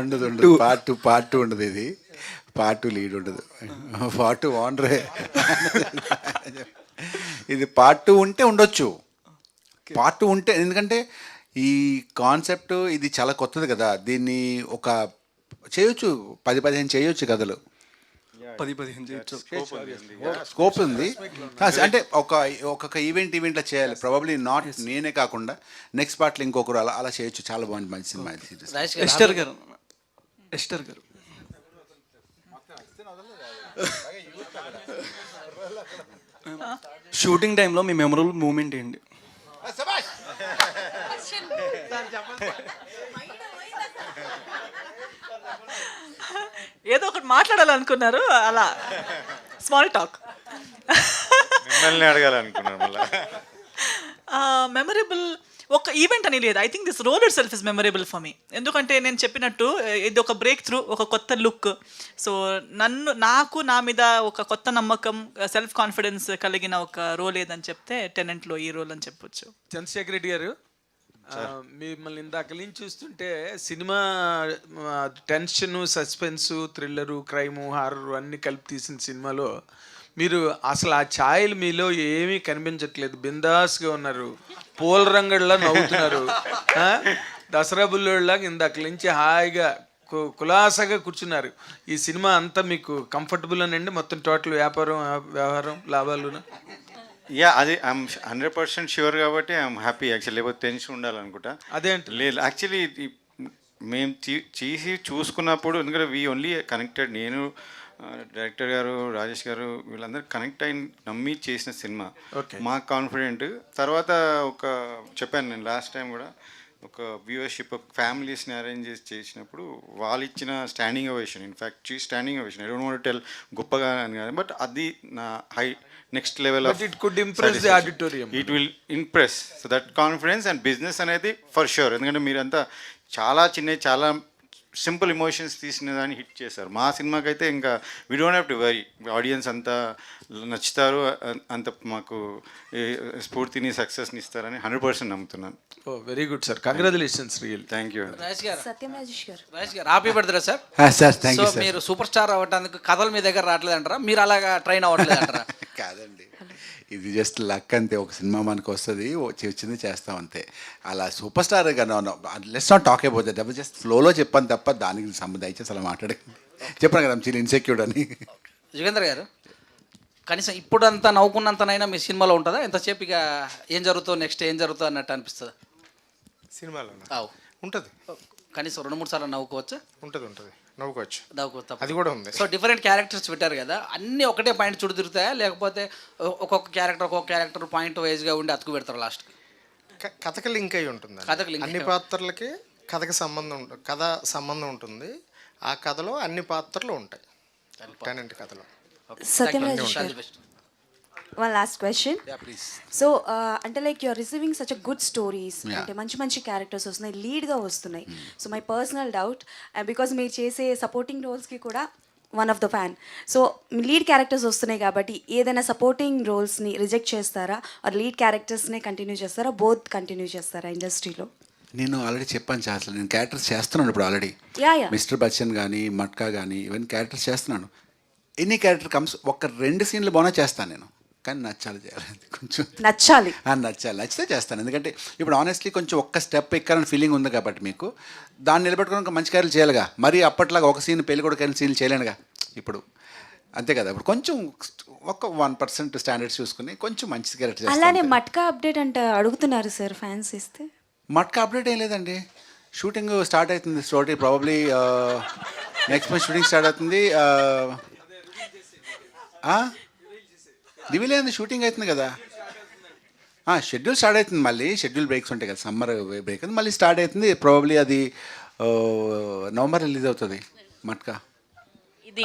ఉండదు. పార్ట్ టూ ఉండదు. ఇది పార్ట్ 2 లీడ్ ఉండదు, పార్ట్ 2 ఓనరే. ఇది పార్ట్ 2 ఉంటే ఉండొచ్చు, పార్ట్ 2 ఉంటే, ఎందుకంటే ఈ కాన్సెప్ట్ ఇది చాలా కొత్తది కదా, దీన్ని ఒక చేయొచ్చు, 10-15 చేయొచ్చు కథలు, 10-15 చేయొచ్చు, స్కోప్ ఉంది. అంటే ఒక్కొక్క ఈవెంట్లో చేయాలి, ప్రాబబ్లీ నాట్ నేనే కాకుండా నెక్స్ట్ పార్ట్లో ఇంకొకరు, అలా చేయొచ్చు. చాలా బాగుంది, మంచి సినిమా. ఎస్టర్ గారు షూటింగ్ టైంలో మీ మెమరబుల్ మూమెంట్ ఏంటి? ఏదో ఒకటి మాట్లాడాలనుకున్నారు, అలా స్మాల్ టాక్. మిమ్మల్ని అడగాలనుకున్నాను మళ్ళీ. మెమరబుల్ ఒక ఈవెంట్ అని లేదు. I think this role itself is memorable for me. ఎందుకంటే నేను చెప్పినట్టు ఇది ఒక బ్రేక్ త్రూ, ఒక కొత్త లుక్. సో నాకు నా మీద ఒక కొత్త నమ్మకం, సెల్ఫ్ కాన్ఫిడెన్స్ కలిగిన ఒక రోల్ ఏదని చెప్తే టెనెంట్లో ఈ రోల్ అని చెప్పొచ్చు. చంద్రశేఖర్ రెడ్డి గారు, మిమ్మల్ని ఇందాక నుంచి చూస్తుంటే cinema tension, suspense, thriller, crime, horror అన్నీ కలిపి తీసిన సినిమాలో మీరు అసలు ఆ ఛాయలు మీలో ఏమీ కనిపించట్లేదు. బిందాస్గా ఉన్నారు, పూల రంగుల్లా నవ్వుతున్నారు, దసరా బుల్లోళ్ళలాగా ఇందాక నుంచి హాయిగా కులాసగా కూర్చున్నారు. ఈ సినిమా అంతా మీకు కంఫర్టబుల్ అనండి? మొత్తం టోటల్ వ్యవహారం లాభాలు? యా, అది ఐఎమ్ 100% షూర్ కాబట్టి ఐఎమ్ హ్యాపీ యాక్చువల్లీ. లేకపోతే టెన్షన్ ఉండాలనుకుంటా. అదేంటి లేదు, యాక్చువల్లీ మేము చేసి చూసుకున్నప్పుడు, ఎందుకంటే వీ ఓన్లీ కనెక్టెడ్, నేను డైరెక్టర్ గారు, రాజేష్ గారు, వీళ్ళందరూ కనెక్ట్ అయిన నమ్మి చేసిన సినిమా. మాకు కాన్ఫిడెంట్. తర్వాత ఒక చెప్పాను నేను లాస్ట్ టైం కూడా, ఒక వ్యూవర్షిప్ ఫ్యామిలీస్ని అరేంజ్ చేసినప్పుడు వాళ్ళు ఇచ్చిన standing ovation, in fact standing ovation, I don't want to tell గొప్పగా అని కాదు, బట్ అది నా high next level of, it could impress the auditorium, it will impress. So that confidence and business అనేది ఫర్ షూర్. ఎందుకంటే మీరంతా చాలా చాలా సింపుల్ ఎమోషన్స్ తీసిన దాన్ని హిట్ చేశారు. మా సినిమాకి అయితే ఇంకా we don't have to worry, audience అంతా నచ్చుతారు, అంత మాకు స్ఫూర్తిని, సక్సెస్ని ఇస్తారని 100% నమ్ముతున్నాను. Oh very good sir, congratulations real. Thank you. Satyam Rajesh గారు, happy birthday sir. Thank you. మీరు సూపర్ స్టార్ అవ్వడానికి కథలు మీ దగ్గర రావట్లేదంటారా? మీరు అలాగా ట్రైన్ అవ్వట్లేదంటారా? కాదండి, ఇది జస్ట్ లక్ అంతే. ఒక సినిమా మనకు వస్తుంది, వచ్చింది చేస్తాం అంతే. అలా super star let's not talk about that. Just ఫ్లోలో చెప్పాను తప్ప దానికి సంబంధం దయచేసి అలా మాట్లాడకండి. చెప్పాను కదా చాలా ఇన్సెక్యూర్డ్ అని. యుగేంద్ర గారు, కనీసం ఇప్పుడంతా నవ్వుకున్నంతనైనా మీ సినిమాలో ఉంటుందా? ఎంతసేపు ఇక ఏం జరుగుతుందో, నెక్స్ట్ ఏం జరుగుతుందో అన్నట్టు అనిపిస్తుందా సినిమాలో? అవు ఉంటుంది, కనీసం 2-3 సార్లు నవ్వుకోవచ్చా? ఉంటుంది. నవ్వుకోవచ్చు అది కూడా ఉంది. సో డిఫరెంట్ క్యారెక్టర్స్ పెట్టారు కదా, అన్నీ ఒకటే పాయింట్ చుట్టూ తిరుగుతాయా, లేకపోతే ఒక్కొక్క క్యారెక్టర్ పాయింట్ వైజ్గా ఉండి అతుకు పెడతారు లాస్ట్కి? కథకి లింక్ అయి ఉంటుంది. అన్ని పాత్రలకి కథకి కథ సంబంధం ఉంటుంది. ఆ కథలో అన్ని పాత్రలు ఉంటాయి టెనెంట్ కథలో. Satyaraj one last question. So అంటే like you are receiving such a good stories, అంటే మంచి మంచి క్యారెక్టర్స్ వస్తున్నాయి, లీడ్గా వస్తున్నాయి. So my personal doubt, because మీరు చేసే సపోర్టింగ్ రోల్స్కి కూడా one of the fan. So lead characters వస్తున్నాయి కాబట్టి ఏదైనా సపోర్టింగ్ రోల్స్ని రిజెక్ట్ చేస్తారా, ఆర్ లీడ్ క్యారెక్టర్స్నే కంటిన్యూ చేస్తారా, బోత్ కంటిన్యూ చేస్తారా ఇండస్ట్రీలో? నేను ఆల్రెడీ చెప్పాను అసలు నేను క్యారెక్టర్స్ చేస్తున్నాను ఇప్పుడు ఆల్రెడీ. మిస్టర్ బచ్చన్ కానీ మట్కా కానీ ఈవెన్ క్యారెక్టర్స్ చేస్తున్నాను. ఎనీ క్యారెక్టర్ కమ్స్ ఒక 2 సీన్లు బాగా చేస్తాను నేను, కానీ నచ్చాలి చేయాలి, కొంచెం నచ్చాలి. నచ్చితే చేస్తాను. ఎందుకంటే ఇప్పుడు ఆనెస్ట్లీ కొంచెం ఒక్క స్టెప్ ఎక్కాలని ఫీలింగ్ ఉంది కాబట్టి మీకు దాన్ని నిలబెట్టుకుని మంచి క్యారెక్టర్ చేయాలిగా. మరి అప్పట్లాగా ఒక సీన్ పెళ్లి కూడా సీన్లు చేయలేనుగా ఇప్పుడు, అంతే కదా. ఇప్పుడు కొంచెం ఒక 1% స్టాండర్డ్స్ చూసుకుని కొంచెం మంచి క్యారెక్టర్. అలానే మట్కా అప్డేట్ అంటే అడుగుతున్నారు సార్ ఫ్యాన్స్, ఇస్తే. మట్కా అప్డేట్ ఏం లేదండి, షూటింగ్ స్టార్ట్ అవుతుంది. Story probably next month shooting start అవుతుంది. రివీల్ అయింది, షూటింగ్ అవుతుంది కదా. షెడ్యూల్ స్టార్ట్ అవుతుంది, మళ్ళీ షెడ్యూల్ బ్రేక్స్ ఉంటాయి కదా, సమ్మర్ బ్రేక్ అది మళ్ళీ స్టార్ట్ అవుతుంది. ప్రాబబ్లీ అది నవంబర్ రిలీజ్ అవుతుంది Matka.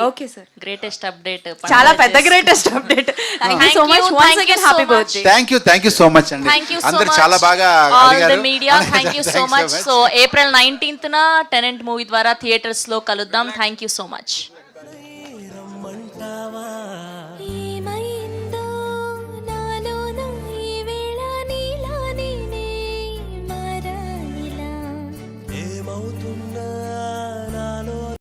Okay sir, greatest update, చాలా పెద్ద greatest update. Thank you so much, once again happy birthday. Thank you so much అండి, అందరూ చాలా బాగా అడిగారు. Media thank you so much. So April 19న టెనెంట్ మూవీ ద్వారా థియేటర్స్ లో కలుద్దాం. Thank you so much.